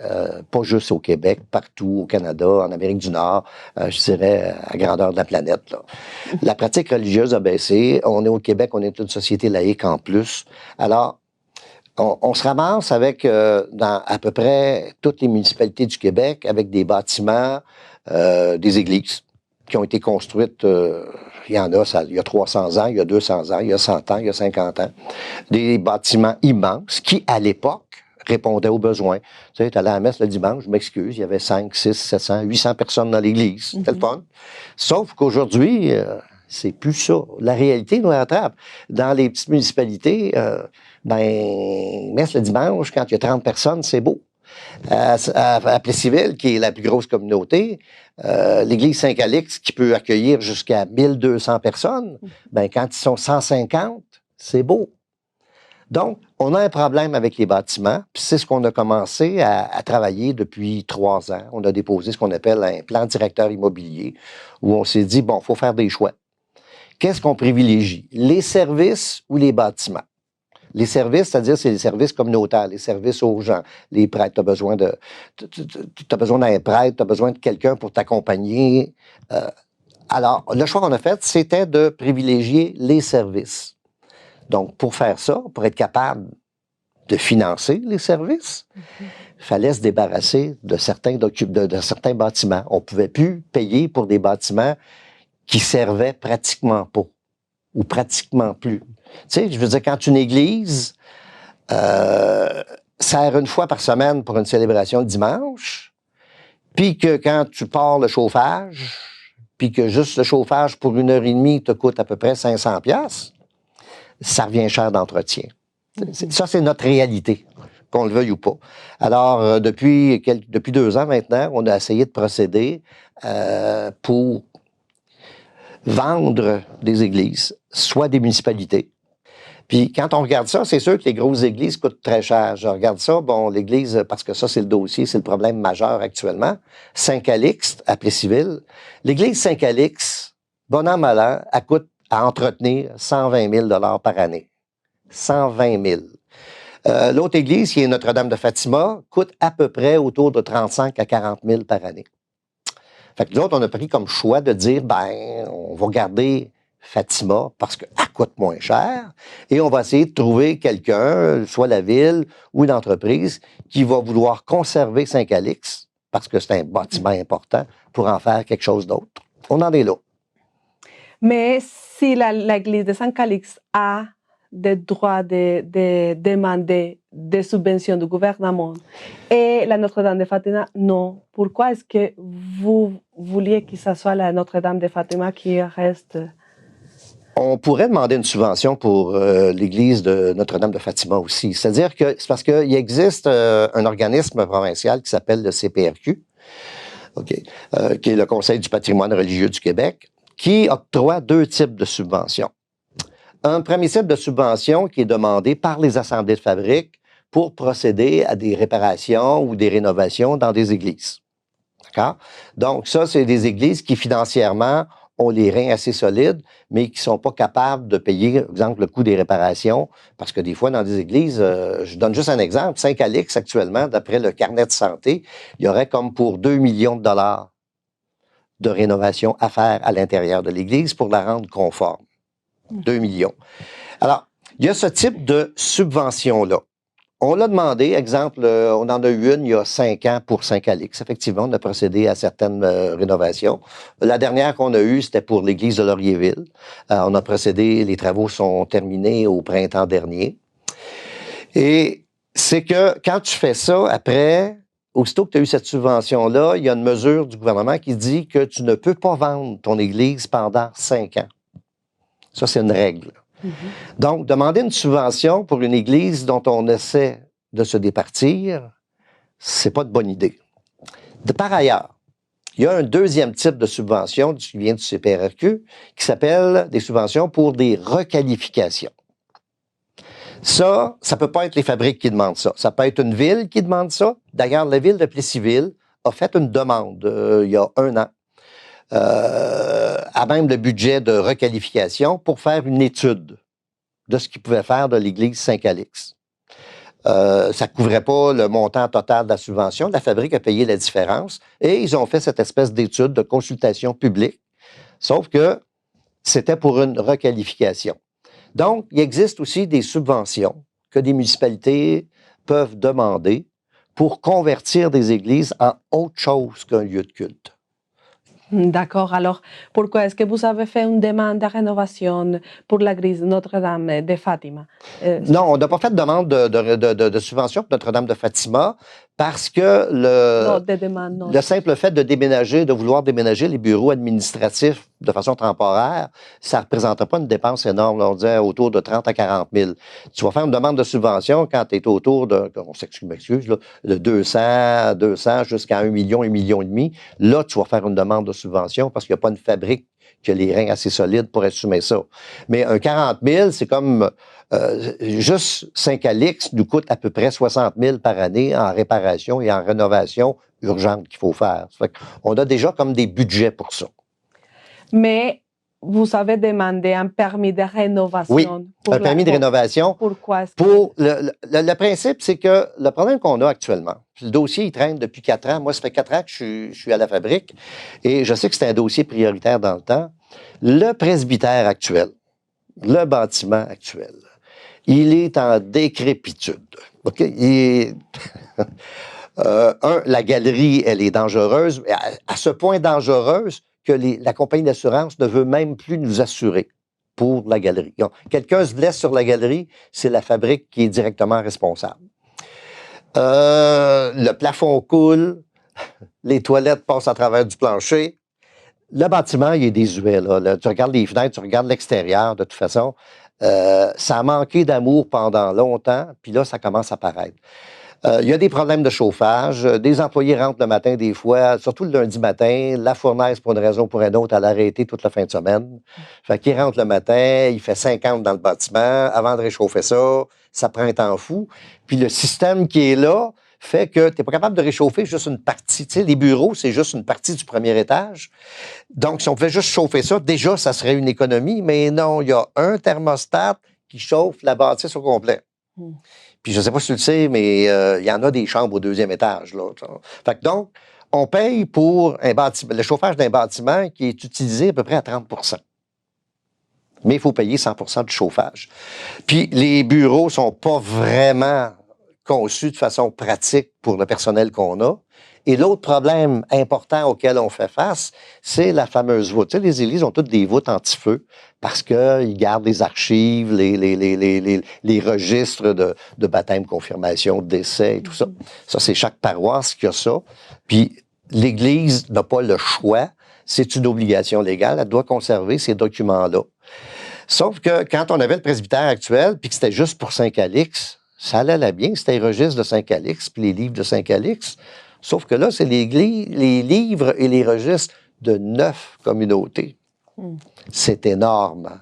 Pas juste au Québec, partout au Canada, en Amérique du Nord, je dirais à grandeur de la planète. Là. La pratique religieuse a baissé. On est au Québec, on est une société laïque en plus. Alors, on se ramasse avec, dans à peu près toutes les municipalités du Québec, avec des bâtiments, des églises qui ont été construites, il y en a, il y a 300 ans, il y a 200 ans, il y a 100 ans, il y a 50 ans. Des bâtiments immenses qui, à l'époque, répondaient aux besoins. Tu sais, tu allais à la messe le dimanche, je m'excuse, il y avait 5, 6, 700, 800 personnes dans l'église. C'était le fun. Sauf qu'aujourd'hui, c'est plus ça. La réalité nous rattrape. Dans les petites municipalités, messe le dimanche, quand il y a 30 personnes, c'est beau. À Plessisville, qui est la plus grosse communauté, l'église Saint-Calix, qui peut accueillir jusqu'à 1200 personnes, quand ils sont 150, c'est beau. Donc, on a un problème avec les bâtiments, puis c'est ce qu'on a commencé à travailler depuis 3 ans. On a déposé ce qu'on appelle un plan directeur immobilier, où on s'est dit, bon, il faut faire des choix. Qu'est-ce qu'on privilégie? Les services ou les bâtiments? Les services, c'est-à-dire, c'est les services communautaires, les services aux gens. Les prêtres, tu as besoin d'un prêtre, tu as besoin de quelqu'un pour t'accompagner. Alors, le choix qu'on a fait, c'était de privilégier les services. Donc, pour faire ça, pour être capable de financer les services, il fallait se débarrasser de certains bâtiments. On ne pouvait plus payer pour des bâtiments qui servaient pratiquement pas ou pratiquement plus. Tu sais, je veux dire, quand une église sert une fois par semaine pour une célébration le dimanche, puis que quand tu pars le chauffage, puis que juste le chauffage pour 1h30 te coûte à peu près 500$, ça revient cher d'entretien. Ça, c'est notre réalité, qu'on le veuille ou pas. Alors, depuis 2 ans maintenant, on a essayé de procéder pour vendre des églises, soit des municipalités. Puis quand on regarde ça, c'est sûr que les grosses églises coûtent très cher. Je regarde ça, bon, l'église, parce que ça, c'est le dossier, c'est le problème majeur actuellement. Saint-Calixte, à Plessisville. L'église Saint-Calixte, bon an, mal an, elle coûte à entretenir 120 000 $ par année. 120 000. L'autre église, qui est Notre-Dame de Fatima, coûte à peu près autour de 35 à 40 000 par année. Fait que nous autres, on a pris comme choix de dire, ben, on va garder Fatima parce qu'elle coûte moins cher et on va essayer de trouver quelqu'un, soit la ville ou une entreprise, qui va vouloir conserver Saint-Calixte parce que c'est un bâtiment important pour en faire quelque chose d'autre. On en est là. Mais si l'église de Saint-Calixte a des droits de demander des subventions du gouvernement et la Notre-Dame de Fatima, non. Pourquoi est-ce que vous vouliez que ce soit la Notre-Dame de Fatima qui reste? On pourrait demander une subvention pour l'église de Notre-Dame de Fatima aussi. C'est-à-dire que c'est parce qu'il existe un organisme provincial qui s'appelle le CPRQ, qui est le Conseil du patrimoine religieux du Québec, qui octroie 2 types de subventions. Un premier type de subvention qui est demandé par les assemblées de fabrique pour procéder à des réparations ou des rénovations dans des églises. D'accord? Donc ça, c'est des églises qui financièrement ont les reins assez solides, mais qui sont pas capables de payer, par exemple, le coût des réparations, parce que des fois, dans des églises, je donne juste un exemple, Saint-Calixte, actuellement, d'après le carnet de santé, il y aurait comme pour 2 millions de dollars de rénovation à faire à l'intérieur de l'église pour la rendre conforme. 2 millions. Alors, il y a ce type de subvention-là. On l'a demandé, exemple, on en a eu une il y a 5 ans pour Saint-Calixte. Effectivement, on a procédé à certaines rénovations. La dernière qu'on a eue, c'était pour l'église de Laurierville. On a procédé, les travaux sont terminés au printemps dernier. Et c'est que quand tu fais ça, après, aussitôt que tu as eu cette subvention-là, il y a une mesure du gouvernement qui dit que tu ne peux pas vendre ton église pendant 5 ans. Ça, c'est une règle. Donc, demander une subvention pour une église dont on essaie de se départir, c'est pas de bonne idée. Par ailleurs, il y a un deuxième type de subvention qui vient du CPRQ qui s'appelle des subventions pour des requalifications. Ça peut pas être les fabriques qui demandent ça. Ça peut être une ville qui demande ça. D'ailleurs, la ville de Plessisville a fait une demande il y a 1 an. À même le budget de requalification pour faire une étude de ce qu'ils pouvaient faire de l'église Saint-Calixte. Ça ne couvrait pas le montant total de la subvention. La fabrique a payé la différence et ils ont fait cette espèce d'étude de consultation publique. Sauf que c'était pour une requalification. Donc, il existe aussi des subventions que des municipalités peuvent demander pour convertir des églises en autre chose qu'un lieu de culte. D'accord. Alors, pourquoi est-ce que vous avez fait une demande de rénovation pour l'église Notre-Dame de Fatima? Non, on n'a pas fait de demande de subvention pour Notre-Dame de Fatima parce que le simple fait de déménager, de vouloir déménager les bureaux administratifs de façon temporaire, ça ne représenterait pas une dépense énorme. Là, on disait autour de 30 à 40 000. Tu vas faire une demande de subvention quand tu es autour de, on m'excuse, là, de 200 jusqu'à 1 million, 1,5 million. Là, tu vas faire une demande de subvention parce qu'il n'y a pas une fabrique qui a les reins assez solides pour assumer ça. Mais un 40 000, c'est comme juste Saint-Calixte nous coûte à peu près 60 000 par année en réparation et en rénovation urgente qu'il faut faire. On a déjà comme des budgets pour ça. Mais vous avez demandé un permis de rénovation. Oui, un permis de rénovation. Pourquoi? Le principe, c'est que le problème qu'on a actuellement, le dossier, il traîne depuis 4 ans. Moi, ça fait 4 ans que je suis à la fabrique et je sais que c'est un dossier prioritaire dans le temps. Le presbytère actuel, le bâtiment actuel, il est en décrépitude. OK? La galerie, elle est dangereuse, à ce point dangereuse que la compagnie d'assurance ne veut même plus nous assurer pour la galerie. Quelqu'un se blesse sur la galerie, c'est la fabrique qui est directement responsable. Le plafond coule, les toilettes passent à travers du plancher. Le bâtiment, il est désuet. Là. Tu regardes les fenêtres, tu regardes l'extérieur, de toute façon. Ça a manqué d'amour pendant longtemps, puis là, ça commence à paraître. Il y a des problèmes de chauffage. Des employés rentrent le matin des fois, surtout le lundi matin. La fournaise, pour une raison ou pour une autre, elle a arrêté toute la fin de semaine. Fait qu'il rentre le matin, il fait 50 dans le bâtiment. Avant de réchauffer ça, ça prend un temps fou. Puis le système qui est là fait que tu n'es pas capable de réchauffer juste une partie. Tu sais, les bureaux, c'est juste une partie du premier étage. Donc, si on pouvait juste chauffer ça, déjà, ça serait une économie. Mais non, il y a un thermostat qui chauffe la bâtisse au complet. Puis je ne sais pas si tu le sais, mais il y en a des chambres au deuxième étage. Là. Fait que donc, on paye pour un bâtiment, le chauffage d'un bâtiment qui est utilisé à peu près à 30 %. Mais il faut payer 100 % du chauffage. Puis les bureaux ne sont pas vraiment conçus de façon pratique pour le personnel qu'on a. Et l'autre problème important auquel on fait face, c'est la fameuse voûte. Tu sais, les églises ont toutes des voûtes anti-feu parce qu'ils gardent les archives, les registres de baptême, confirmation, décès et tout ça. Ça, c'est chaque paroisse qui a ça. Puis l'Église n'a pas le choix. C'est une obligation légale. Elle doit conserver ces documents-là. Sauf que quand on avait le presbytère actuel, puis que c'était juste pour Saint-Calix, ça allait bien. C'était les registres de Saint-Calix, puis les livres de Saint-Calix. Sauf que là, c'est les livres et les registres de 9 communautés. C'est énorme.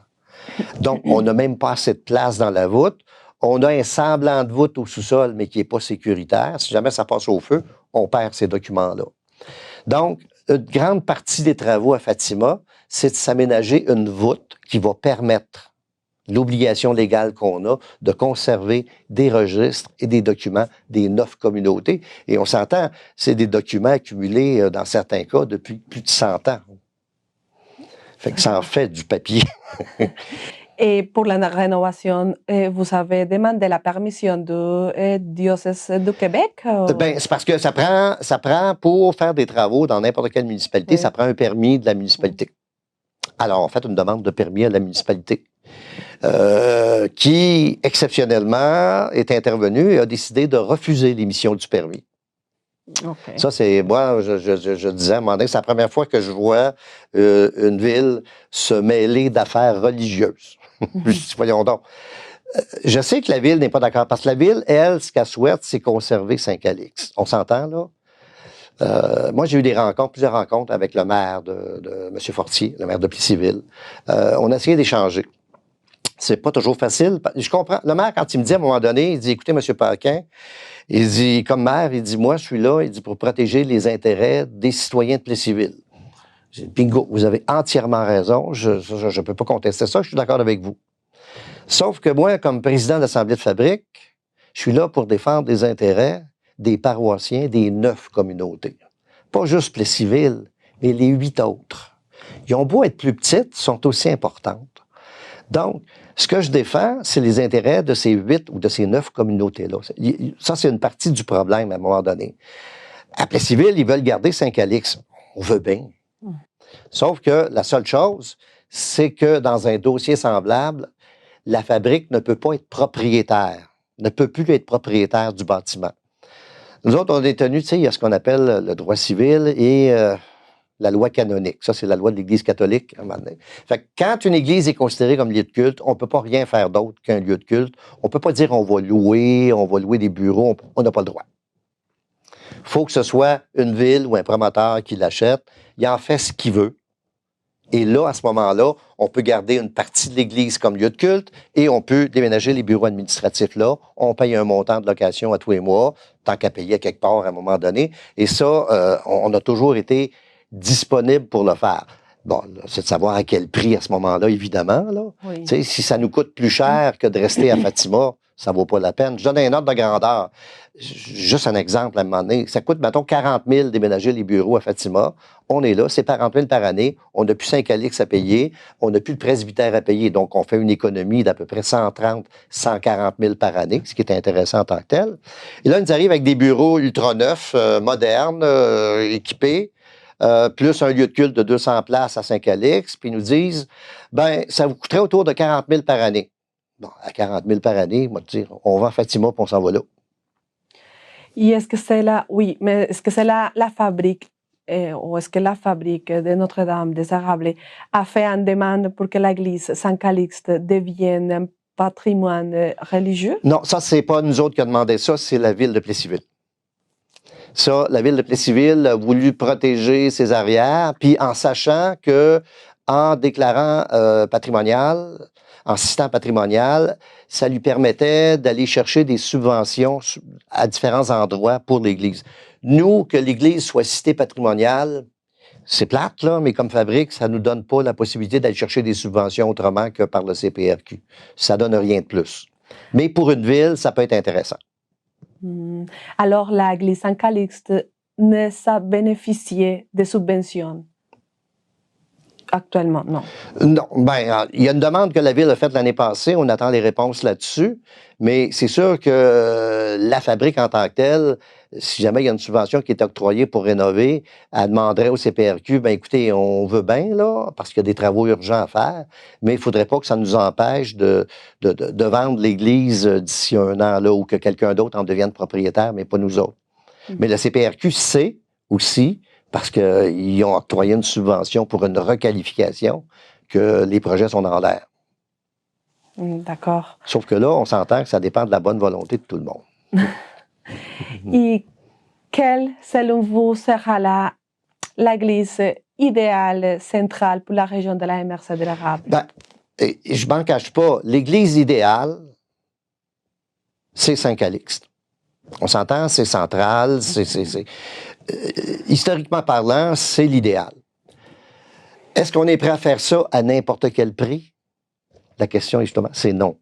Donc, on n'a même pas assez de place dans la voûte. On a un semblant de voûte au sous-sol, mais qui n'est pas sécuritaire. Si jamais ça passe au feu, on perd ces documents-là. Donc, une grande partie des travaux à Fatima, c'est de s'aménager une voûte qui va permettre l'obligation légale qu'on a de conserver des registres et des documents des 9 communautés. Et on s'entend, c'est des documents accumulés, dans certains cas, depuis plus de 100 ans. Fait que ça en fait du papier. Et pour la rénovation, vous avez demandé la permission du diocèse du Québec? Ben, c'est parce que ça prend pour faire des travaux dans n'importe quelle municipalité, ça prend un permis de la municipalité. Alors, on fait une demande de permis à la municipalité. Qui, exceptionnellement, est intervenu et a décidé de refuser l'émission du permis. Okay. Ça, c'est... Moi, je disais à un moment donné, c'est la première fois que je vois une ville se mêler d'affaires religieuses. Je dis, voyons donc. Je sais que la ville n'est pas d'accord, parce que la ville, elle, ce qu'elle souhaite, c'est conserver Saint-Calix. On s'entend, là? Moi, j'ai eu plusieurs rencontres avec le maire de M. Fortier, le maire de Plessisville. On a essayé d'échanger. C'est pas toujours facile. Je comprends. Le maire, quand il me dit à un moment donné, il dit, écoutez, M. Paquin, il dit, comme maire, il dit, moi, je suis là, il dit, pour protéger les intérêts des citoyens de Plessisville. J'ai dit, bingo, vous avez entièrement raison. Je ne peux pas contester ça. Je suis d'accord avec vous. Sauf que moi, comme président de l'Assemblée de fabrique, je suis là pour défendre les intérêts des paroissiens des 9 communautés. Pas juste Plessisville, mais les 8 autres. Ils ont beau être plus petites, sont aussi importantes. Donc, ce que je défends, c'est les intérêts de ces 8 ou de ces 9 communautés-là. Ça, c'est une partie du problème à un moment donné. À Plessisville, ils veulent garder Saint-Calix. On veut bien. Sauf que la seule chose, c'est que dans un dossier semblable, la fabrique ne peut pas être propriétaire, ne peut plus être propriétaire du bâtiment. Nous autres, on est tenus, tu sais, il y a ce qu'on appelle le droit civil et la loi canonique. Ça, c'est la loi de l'Église catholique. À un moment donné. Fait que quand une église est considérée comme lieu de culte, on ne peut pas rien faire d'autre qu'un lieu de culte. On ne peut pas dire on va louer des bureaux. On n'a pas le droit. Il faut que ce soit une ville ou un promoteur qui l'achète. Il en fait ce qu'il veut. Et là, à ce moment-là, on peut garder une partie de l'église comme lieu de culte et on peut déménager les bureaux administratifs là. On paye un montant de location à tous les mois, tant qu'à payer à quelque part à un moment donné. Et ça, on a toujours été disponible pour le faire. Bon, c'est de savoir à quel prix à ce moment-là, évidemment. Là. Oui. Si ça nous coûte plus cher que de rester à Fatima, ça vaut pas la peine. Je donne un ordre de grandeur. Juste un exemple à un moment donné. Ça coûte, mettons, 40 000 déménager les bureaux à Fatima. On est là, c'est 40 000 par année. On n'a plus Saint-Calix à payer. On n'a plus le presbytère à payer. Donc, on fait une économie d'à peu près 130, 140 000 par année, ce qui est intéressant en tant que tel. Et là, ils nous arrivent avec des bureaux ultra neufs, modernes, équipés, plus un lieu de culte de 200 places à Saint-Calix. Puis ils nous disent, ben, ça vous coûterait autour de 40 000 par année. Bon, à 40 000 par année, moi, te dire, on va à Fatima puis on s'en va là. Et est-ce que c'est oui, mais est-ce que c'est la fabrique, ou est-ce que la fabrique de Notre-Dame des Érables a fait une demande pour que l'église Saint-Calixte devienne un patrimoine religieux? Non, ça, c'est pas nous autres qui avons demandé ça, c'est la ville de Plessisville. Ça, la ville de Plessisville a voulu protéger ses arrières, puis en sachant que, en déclarant patrimonial, en système patrimonial, ça lui permettait d'aller chercher des subventions à différents endroits pour l'Église. Nous, que l'Église soit citée patrimoniale, c'est plate, là, mais comme fabrique, ça nous donne pas la possibilité d'aller chercher des subventions autrement que par le CPRQ. Ça donne rien de plus. Mais pour une ville, ça peut être intéressant. Alors, l'église Saint-Calixte ne s'est bénéficié de subventions actuellement, non? Non. Ben, il y a une demande que la Ville a faite l'année passée. On attend les réponses là-dessus. Mais c'est sûr que la fabrique en tant que telle, si jamais il y a une subvention qui est octroyée pour rénover, elle demanderait au CPRQ, ben écoutez, on veut bien, là, parce qu'il y a des travaux urgents à faire, mais il ne faudrait pas que ça nous empêche de vendre l'église d'ici un an, là, ou que quelqu'un d'autre en devienne propriétaire, mais pas nous autres. Mais le CPRQ sait aussi, parce qu'ils ont octroyé une subvention pour une requalification, que les projets sont dans l'air. D'accord. Sauf que là, on s'entend que ça dépend de la bonne volonté de tout le monde. Et quelle, selon vous, sera l'église idéale, centrale pour la région de la MRC de l'Érable? Ben, je m'en cache pas. L'église idéale, c'est Saint-Calixte. On s'entend, c'est central, historiquement parlant, c'est l'idéal. Est-ce qu'on est prêt à faire ça à n'importe quel prix? La question, justement, c'est non.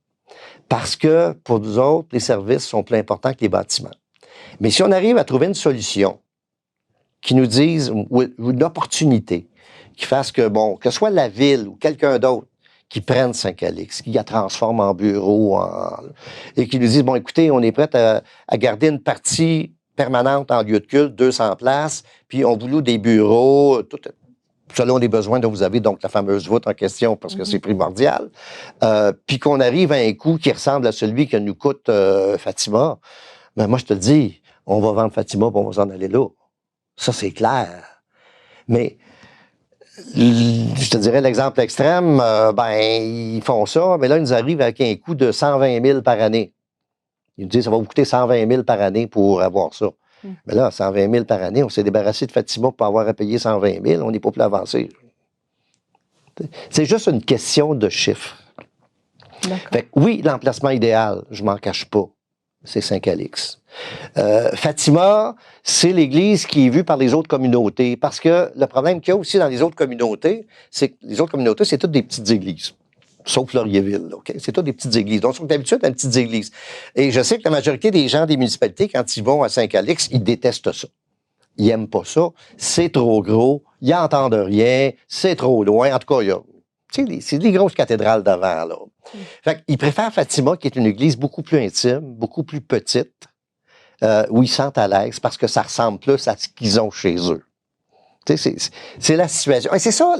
Parce que, pour nous autres, les services sont plus importants que les bâtiments. Mais si on arrive à trouver une solution qui nous dise, ou une opportunité, qui fasse que, bon, que ce soit la ville ou quelqu'un d'autre qui prenne Saint-Calix, qui la transforme en bureau, et qui nous dise, bon, écoutez, on est prêt à garder une partie permanente en lieu de culte, 200 places, puis on vous loue des bureaux, tout, selon les besoins dont vous avez, donc la fameuse voûte en question, parce que c'est primordial, puis qu'on arrive à un coût qui ressemble à celui que nous coûte Fatima, ben moi, je te le dis, on va vendre Fatima, puis on va s'en aller là. Ça, c'est clair. Mais je te dirais l'exemple extrême, ben, ils font ça, mais là, ils nous arrivent avec un coût de 120 000 par année. Ils nous disent, ça va vous coûter 120 000 par année pour avoir ça. Mais là, 120 000 par année, on s'est débarrassé de Fatima pour avoir à payer 120 000, on n'est pas plus avancé. C'est juste une question de chiffres. Fait que oui, l'emplacement idéal, je m'en cache pas, c'est Saint-Calix. Fatima, c'est l'église qui est vue par les autres communautés, parce que le problème qu'il y a aussi dans les autres communautés, c'est que les autres communautés, c'est toutes des petites églises. Sauf Laurierville, OK? C'est toutes des petites églises. Donc, ils sont habitués à des petites églises. Et je sais que la majorité des gens des municipalités, quand ils vont à Saint-Calix, ils détestent ça. Ils n'aiment pas ça. C'est trop gros. Ils n'entendent rien. C'est trop loin. En tout cas, il y a... Tu sais, c'est des grosses cathédrales d'avant, là. Fait qu'ils préfèrent Fatima, qui est une église beaucoup plus intime, beaucoup plus petite, où ils se sentent à l'aise, parce que ça ressemble plus à ce qu'ils ont chez eux. Tu sais, c'est la situation. Et c'est ça,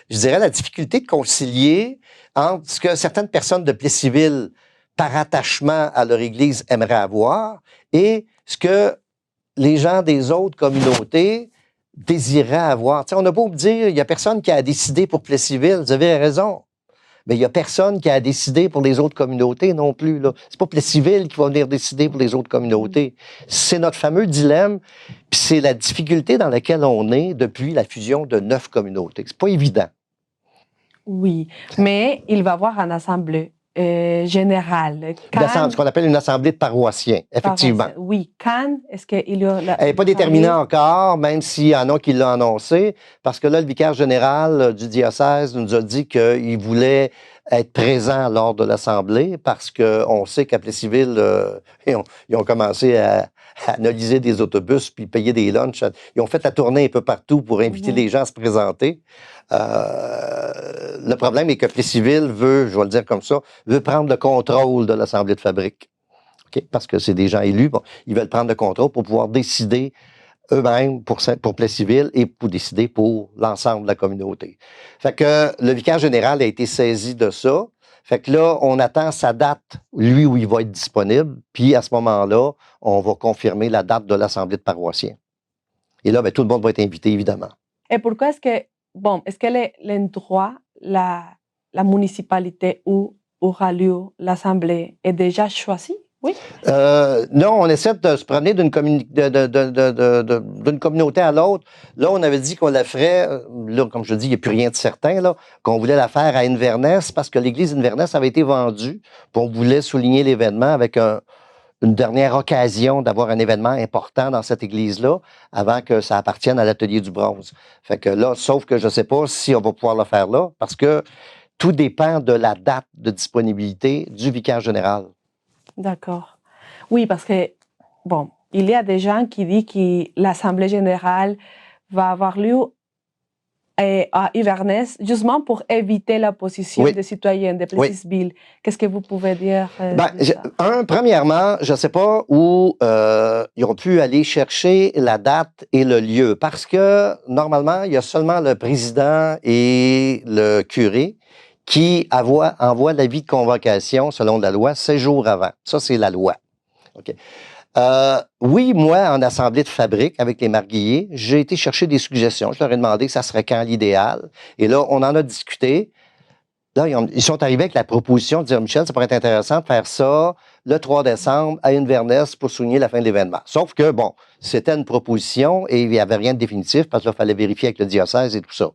je dirais, la difficulté de concilier entre ce que certaines personnes de Plessisville, par attachement à leur église, aimeraient avoir, et ce que les gens des autres communautés désiraient avoir. Tu sais, on a beau me dire, il n'y a personne qui a décidé pour Plessisville, vous avez raison. Mais il n'y a personne qui a décidé pour les autres communautés non plus. C'est pas Plessisville qui va venir décider pour les autres communautés. C'est notre fameux dilemme, puis c'est la difficulté dans laquelle on est depuis la fusion de 9 communautés. C'est pas évident. Oui, mais il va y avoir une assemblée générale. Ce qu'on appelle une assemblée de paroissiens, effectivement. Oui, quand est-ce qu'il y a... Elle n'est pas déterminée encore, même s'il y en a qui l'ont annoncé, parce que là, le vicaire général du diocèse nous a dit qu'il voulait être présents lors de l'Assemblée parce qu'on sait qu'à Plessisville, ils ont commencé à analyser des autobus puis payer des lunchs. Ils ont fait la tournée un peu partout pour inviter les gens à se présenter. Le problème est que Plessisville veut, je vais le dire comme ça, veut prendre le contrôle de l'Assemblée de fabrique. Okay? Parce que c'est des gens élus, bon, ils veulent prendre le contrôle pour pouvoir décider eux-mêmes pour Plessisville et pour décider pour l'ensemble de la communauté. Fait que le vicaire général a été saisi de ça. Fait que là, on attend sa date, lui, où il va être disponible. Puis à ce moment-là, on va confirmer la date de l'Assemblée de paroissiens. Et là, ben, tout le monde va être invité, évidemment. Et pourquoi est-ce que, bon, est-ce que l'endroit, la municipalité où aura lieu l'Assemblée est déjà choisi? Oui. Non, on essaie de se promener d'une communauté à l'autre. Là, on avait dit qu'on la ferait, là, comme je dis, il n'y a plus rien de certain, là, qu'on voulait la faire à Inverness parce que l'église d'Inverness avait été vendue. Puis on voulait souligner l'événement avec une dernière occasion d'avoir un événement important dans cette église-là avant que ça appartienne à l'Atelier du Bronze. Fait que là, sauf que je ne sais pas si on va pouvoir le faire là parce que tout dépend de la date de disponibilité du vicaire général. D'accord. Oui, parce que, bon, il y a des gens qui disent que l'Assemblée générale va avoir lieu à Inverness, justement pour éviter l'opposition des citoyens de Plessisville. Qu'est-ce que vous pouvez dire de ça? Premièrement, je ne sais pas où ils ont pu aller chercher la date et le lieu, parce que normalement, il y a seulement le président et le curé qui envoie l'avis de convocation selon la loi 16 jours avant. Ça, c'est la loi. OK. Oui, moi, en assemblée de fabrique avec les marguilliers, j'ai été chercher des suggestions. Je leur ai demandé que ça serait quand l'idéal. Et là, on en a discuté. Là, ils sont arrivés avec la proposition de dire, Michel, ça pourrait être intéressant de faire ça le 3 décembre à Inverness pour souligner la fin de l'événement. Sauf que, bon, c'était une proposition et il n'y avait rien de définitif parce qu'il fallait vérifier avec le diocèse et tout ça.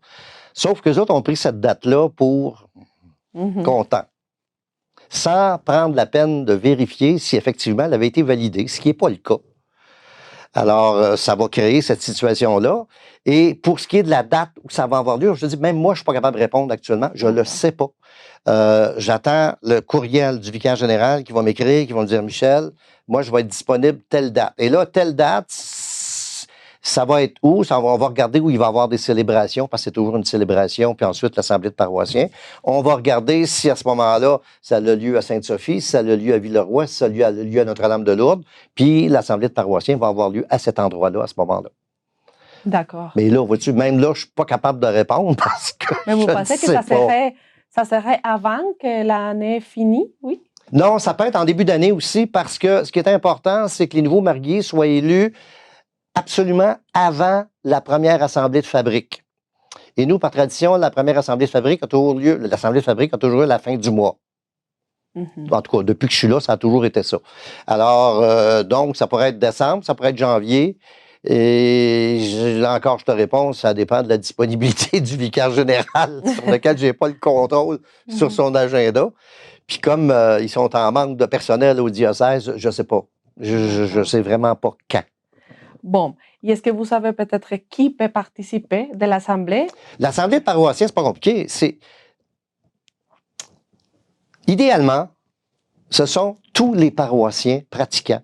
Sauf qu'eux autres ont pris cette date-là pour comptant, sans prendre la peine de vérifier si effectivement elle avait été validée, ce qui n'est pas le cas. Alors, ça va créer cette situation-là. Et pour ce qui est de la date où ça va avoir lieu, je dis, même moi, je ne suis pas capable de répondre actuellement. Je ne le sais pas. J'attends le courriel du vicaire général qui va m'écrire, qui va me dire, Michel, moi, je vais être disponible telle date. Et là, telle date, ça va être où? On va regarder où il va y avoir des célébrations, parce que c'est toujours une célébration, puis ensuite l'Assemblée de paroissiens. On va regarder si à ce moment-là, ça a lieu à Sainte-Sophie, si ça a lieu à Villeroy, si ça a lieu à Notre-Dame-de-Lourdes, puis l'Assemblée de paroissiens va avoir lieu à cet endroit-là, à ce moment-là. D'accord. Mais là, vois-tu, même là, je ne suis pas capable de répondre parce que mais vous pensez que ça serait avant que l'année finisse, oui? Non, ça peut être en début d'année aussi, parce que ce qui est important, c'est que les nouveaux marguilliers soient élus absolument avant la première assemblée de fabrique. Et nous, par tradition, la première assemblée de fabrique a toujours lieu, l'assemblée de fabrique a toujours lieu à la fin du mois. En tout cas, depuis que je suis là, ça a toujours été ça. Alors, donc, ça pourrait être décembre, ça pourrait être janvier. Et là encore, je te réponds, ça dépend de la disponibilité du vicaire général sur lequel je n'ai pas le contrôle sur son agenda. Puis comme ils sont en manque de personnel au diocèse, je ne sais pas. Je ne sais vraiment pas quand. Bon. Et est-ce que vous savez peut-être qui peut participer de l'Assemblée? L'Assemblée de paroissiens, c'est pas compliqué. Idéalement, ce sont tous les paroissiens pratiquants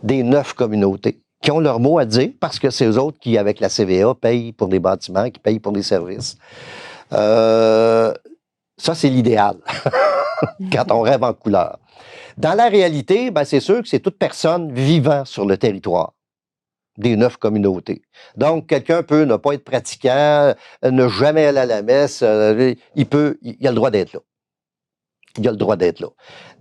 des 9 communautés qui ont leur mot à dire parce que c'est eux autres qui, avec la CVA, payent pour les bâtiments, qui payent pour les services. Ça, c'est l'idéal quand on rêve en couleur. Dans la réalité, ben, c'est sûr que c'est toute personne vivant sur le territoire des 9 communautés. Donc, quelqu'un peut ne pas être pratiquant, ne jamais aller à la messe, il a le droit d'être là. Il a le droit d'être là.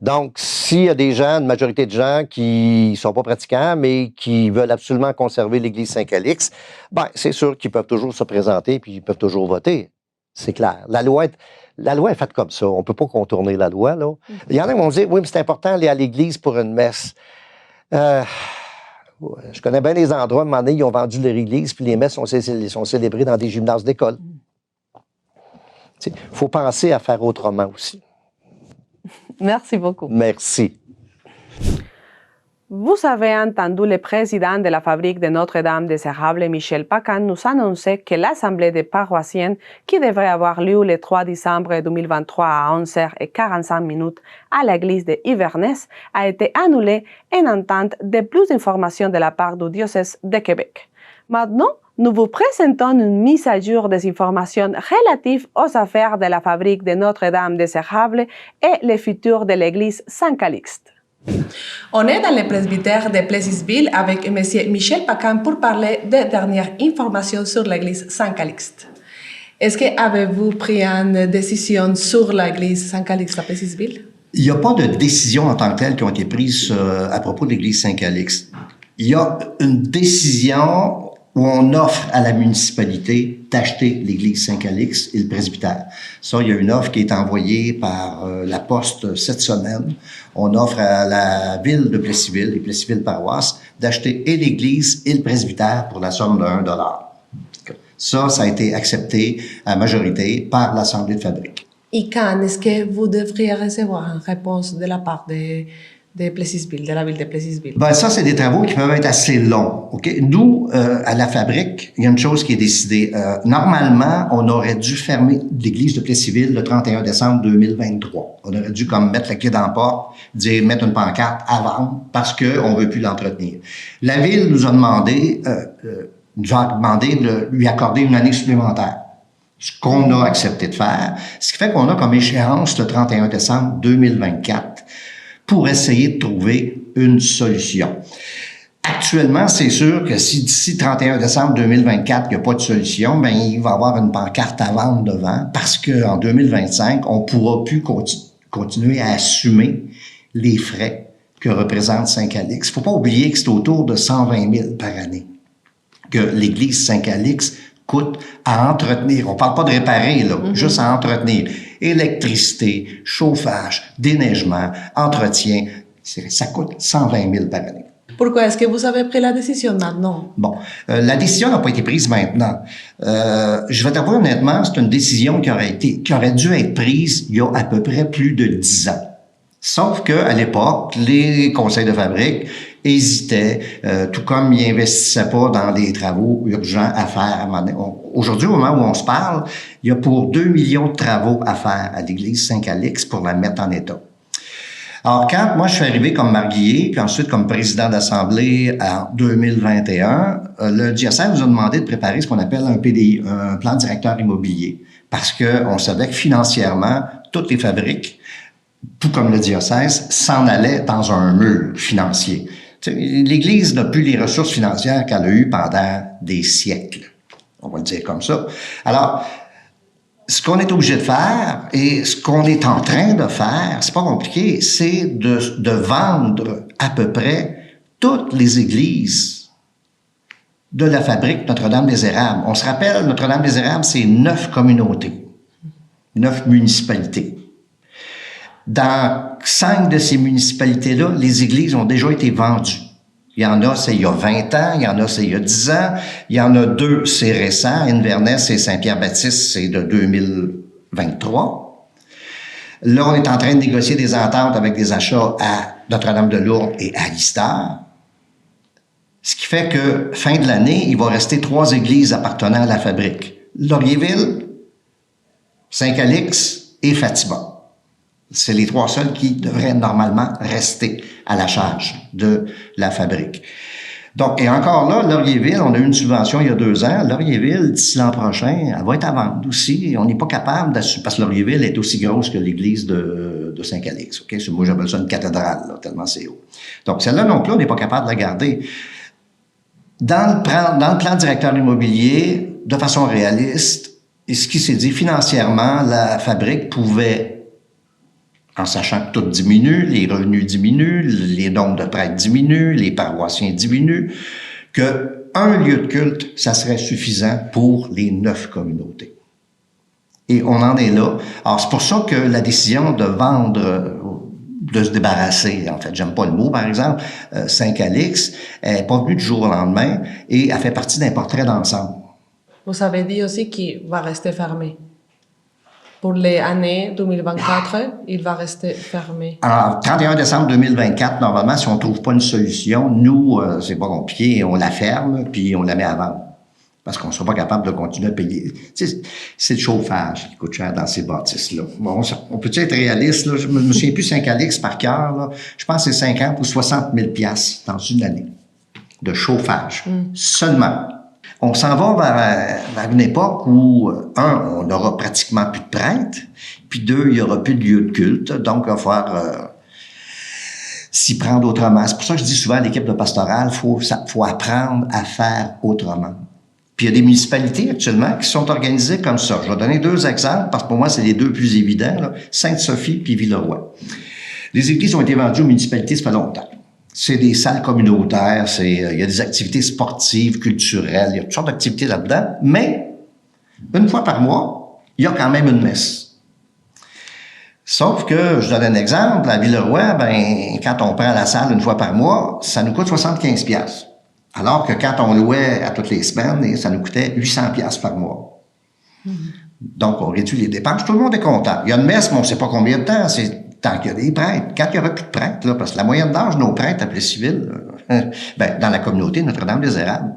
Donc, s'il y a des gens, une majorité de gens qui ne sont pas pratiquants, mais qui veulent absolument conserver l'Église Saint-Calix, ben, c'est sûr qu'ils peuvent toujours se présenter puis ils peuvent toujours voter. C'est clair. La loi est faite comme ça. On ne peut pas contourner la loi, là. Il y en a qui vont dire, oui, mais c'est important d'aller à l'église pour une messe. Je connais bien les endroits, à un moment donné, ils ont vendu leur église, puis les messes sont célébrées dans des gymnases d'école. Il faut penser à faire autrement aussi. Merci beaucoup. Merci. Vous avez entendu le président de la fabrique de Notre-Dame des Érables, Michel Pacan, nous annoncer que l'Assemblée des paroissiens, qui devrait avoir lieu le 3 décembre 2023 à 11h45 à l'église de Inverness, a été annulée en attente de plus d'informations de la part du diocèse de Québec. Maintenant, nous vous présentons une mise à jour des informations relatives aux affaires de la fabrique de Notre-Dame des Érables et le futur de l'église Saint-Calixte. On est dans le presbytère de Plessisville avec M. Michel Pacan pour parler des dernières informations sur l'église Saint-Calixte. Est-ce que avez-vous pris une décision sur l'église Saint-Calixte à Plessisville? Il n'y a pas de décision en tant que telle qui ont été prises à propos de l'église Saint-Calixte. Il y a une décision où on offre à la municipalité d'acheter l'église Saint-Calixte et le presbytère. Ça, il y a une offre qui est envoyée par la poste cette semaine. On offre à la ville de Plessisville, les Plessisville paroisses, d'acheter et l'église et le presbytère pour la somme de 1 $. Ça a été accepté à majorité par l'Assemblée de fabrique. Et quand est-ce que vous devriez recevoir une réponse de la part de Plessisville, de la ville de Plessisville? Ben ça, c'est des travaux qui peuvent être assez longs. Okay? Nous, à la fabrique, il y a une chose qui est décidée. Normalement, on aurait dû fermer l'église de Plessisville le 31 décembre 2023. On aurait dû comme mettre la clé dans la porte, dire mettre une pancarte à vendre parce qu'on veut plus l'entretenir. La ville nous a demandé de lui accorder une année supplémentaire. Ce qu'on a accepté de faire, ce qui fait qu'on a comme échéance le 31 décembre 2024 pour essayer de trouver une solution. Actuellement, c'est sûr que si d'ici 31 décembre 2024, il n'y a pas de solution, ben il va y avoir une pancarte à vendre devant parce qu'en 2025, on ne pourra plus continuer à assumer les frais que représente Saint-Calixte. Il ne faut pas oublier que c'est autour de 120 000 par année que l'église Saint-Calixte coûte à entretenir. On ne parle pas de réparer, là, juste à entretenir. Électricité, chauffage, déneigement, entretien, ça coûte 120 000 par année. Pourquoi est-ce que vous avez pris la décision maintenant? Bon, la décision n'a pas été prise maintenant. Je vais t'avouer honnêtement, c'est une décision qui aurait dû être prise il y a à peu près plus de 10 ans. Sauf que à l'époque, les conseils de fabrique hésitaient, tout comme ils investissaient pas dans des travaux urgents à faire. Aujourd'hui, au moment où on se parle, il y a pour 2 millions de travaux à faire à l'église Saint-Calixte pour la mettre en état. Alors, quand moi je suis arrivé comme marguillier, puis ensuite comme président d'assemblée en 2021, le diocèse nous a demandé de préparer ce qu'on appelle un PDI, un plan directeur immobilier, parce que on savait que financièrement, toutes les fabriques, tout comme le diocèse, s'en allaient dans un mur financier. L'Église n'a plus les ressources financières qu'elle a eues pendant des siècles. On va le dire comme ça. Alors, ce qu'on est obligé de faire et ce qu'on est en train de faire, c'est pas compliqué, c'est de vendre à peu près toutes les églises de la fabrique Notre-Dame des Érables. On se rappelle, Notre-Dame des Érables, c'est 9 communautés, 9 municipalités. Dans 5 de ces municipalités-là, les églises ont déjà été vendues. Il y en a, c'est il y a 20 ans, il y en a, c'est il y a 10 ans, il y en a 2, c'est récent, Inverness et Saint-Pierre-Baptiste, c'est de 2023. Là, on est en train de négocier des ententes avec des achats à Notre-Dame-de-Lourdes et à Lister. Ce qui fait que, fin de l'année, il va rester 3 églises appartenant à la fabrique. Laurierville, Saint-Calixte et Fatima. C'est les 3 seuls qui devraient normalement rester à la charge de la fabrique. Donc, et encore là, Laurierville, on a eu une subvention il y a 2 ans. Laurierville, d'ici l'an prochain, elle va être à vendre aussi. On n'est pas capable d'assurer, parce que Laurierville est aussi grosse que l'église de Saint-Calixte. Okay? Moi, j'appelle ça une cathédrale, là, tellement c'est haut. Donc, celle-là non plus, on n'est pas capable de la garder. Dans le plan directeur immobilier, de façon réaliste, et ce qui s'est dit, financièrement, la fabrique pouvait, en sachant que tout diminue, les revenus diminuent, les nombres de prêtres diminuent, les paroissiens diminuent, que un lieu de culte, ça serait suffisant pour les 9 communautés. Et on en est là. Alors, c'est pour ça que la décision de vendre, de se débarrasser, en fait, j'aime pas le mot, par exemple, Saint-Calixte, n'est pas venue du jour au lendemain et elle fait partie d'un portrait d'ensemble. Vous avez dit aussi qu'il va rester fermé. Pour les années 2024, il va rester fermé. Alors, 31 décembre 2024, normalement, si on ne trouve pas une solution, nous, c'est pas compliqué, on la ferme, puis on la met à vendre. Parce qu'on ne sera pas capable de continuer à payer. Tu sais, c'est le chauffage qui coûte cher dans ces bâtisses-là. Bon, on peut être réaliste, là? Je me souviens plus Saint-Calix par cœur, là. Je pense que c'est 50 ou 60 000 $ dans une année de chauffage. Seulement. On s'en va vers une époque où, on n'aura pratiquement plus de prêtres, puis deux, il n'y aura plus de lieu de culte, donc il va falloir s'y prendre autrement. C'est pour ça que je dis souvent à l'équipe de pastoral, faut apprendre à faire autrement. Puis il y a des municipalités actuellement qui sont organisées comme ça. Je vais donner 2 exemples, parce que pour moi, c'est les 2 plus évidents, là. Sainte-Sophie puis Villeroy. Les églises ont été vendues aux municipalités, ça fait longtemps. C'est des salles communautaires, il y a des activités sportives, culturelles, il y a toutes sortes d'activités là-dedans, mais une fois par mois, il y a quand même une messe. Sauf que, je donne un exemple, à Villeroy, quand on prend la salle une fois par mois, ça nous coûte 75 $. Alors que quand on louait à toutes les semaines, ça nous coûtait 800 $ par mois. Donc, on réduit les dépenses, tout le monde est content. Il y a une messe, mais on ne sait pas combien de temps, c'est tant qu'il y a des prêtres. Quand il n'y aura plus de prêtres, là, parce que la moyenne d'âge de nos prêtres à Plessisville, dans la communauté Notre-Dame-des-Érables,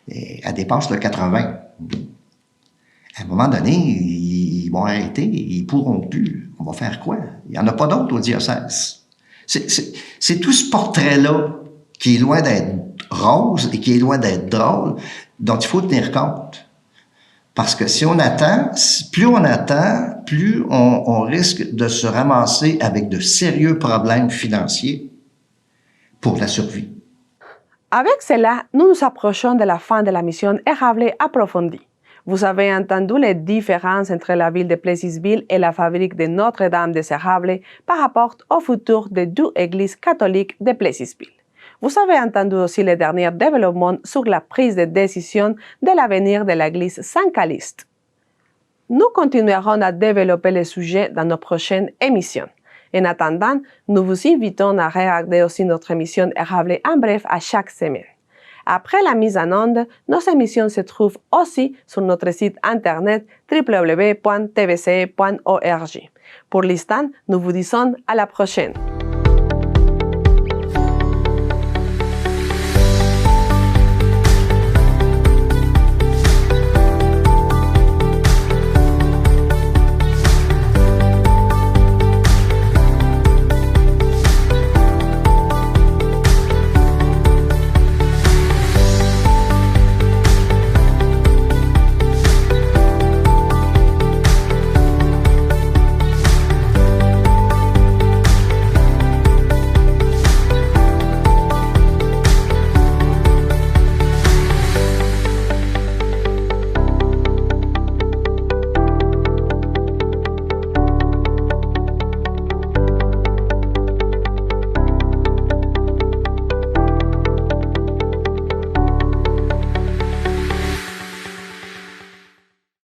elle dépasse le 80. À un moment donné, ils vont arrêter, ils ne pourront plus. On va faire quoi? Il n'y en a pas d'autres au diocèse. C'est tout ce portrait-là qui est loin d'être rose et qui est loin d'être drôle, dont il faut tenir compte. Parce que si on attend, plus on risque de se ramasser avec de sérieux problèmes financiers pour la survie. Avec cela, nous nous approchons de la fin de la mission Érable approfondie. Vous avez entendu les différences entre la ville de Plessisville et la fabrique de Notre-Dame des Érables par rapport au futur des 2 églises catholiques de Plessisville. Vous avez entendu aussi les derniers développements sur la prise de décision de l'avenir de l'église Saint-Calixte. Nous continuerons à développer le sujet dans nos prochaines émissions. En attendant, nous vous invitons à regarder aussi notre émission Érable en bref à chaque semaine. Après la mise en onde, nos émissions se trouvent aussi sur notre site internet www.tvc.org. Pour l'instant, nous vous disons à la prochaine.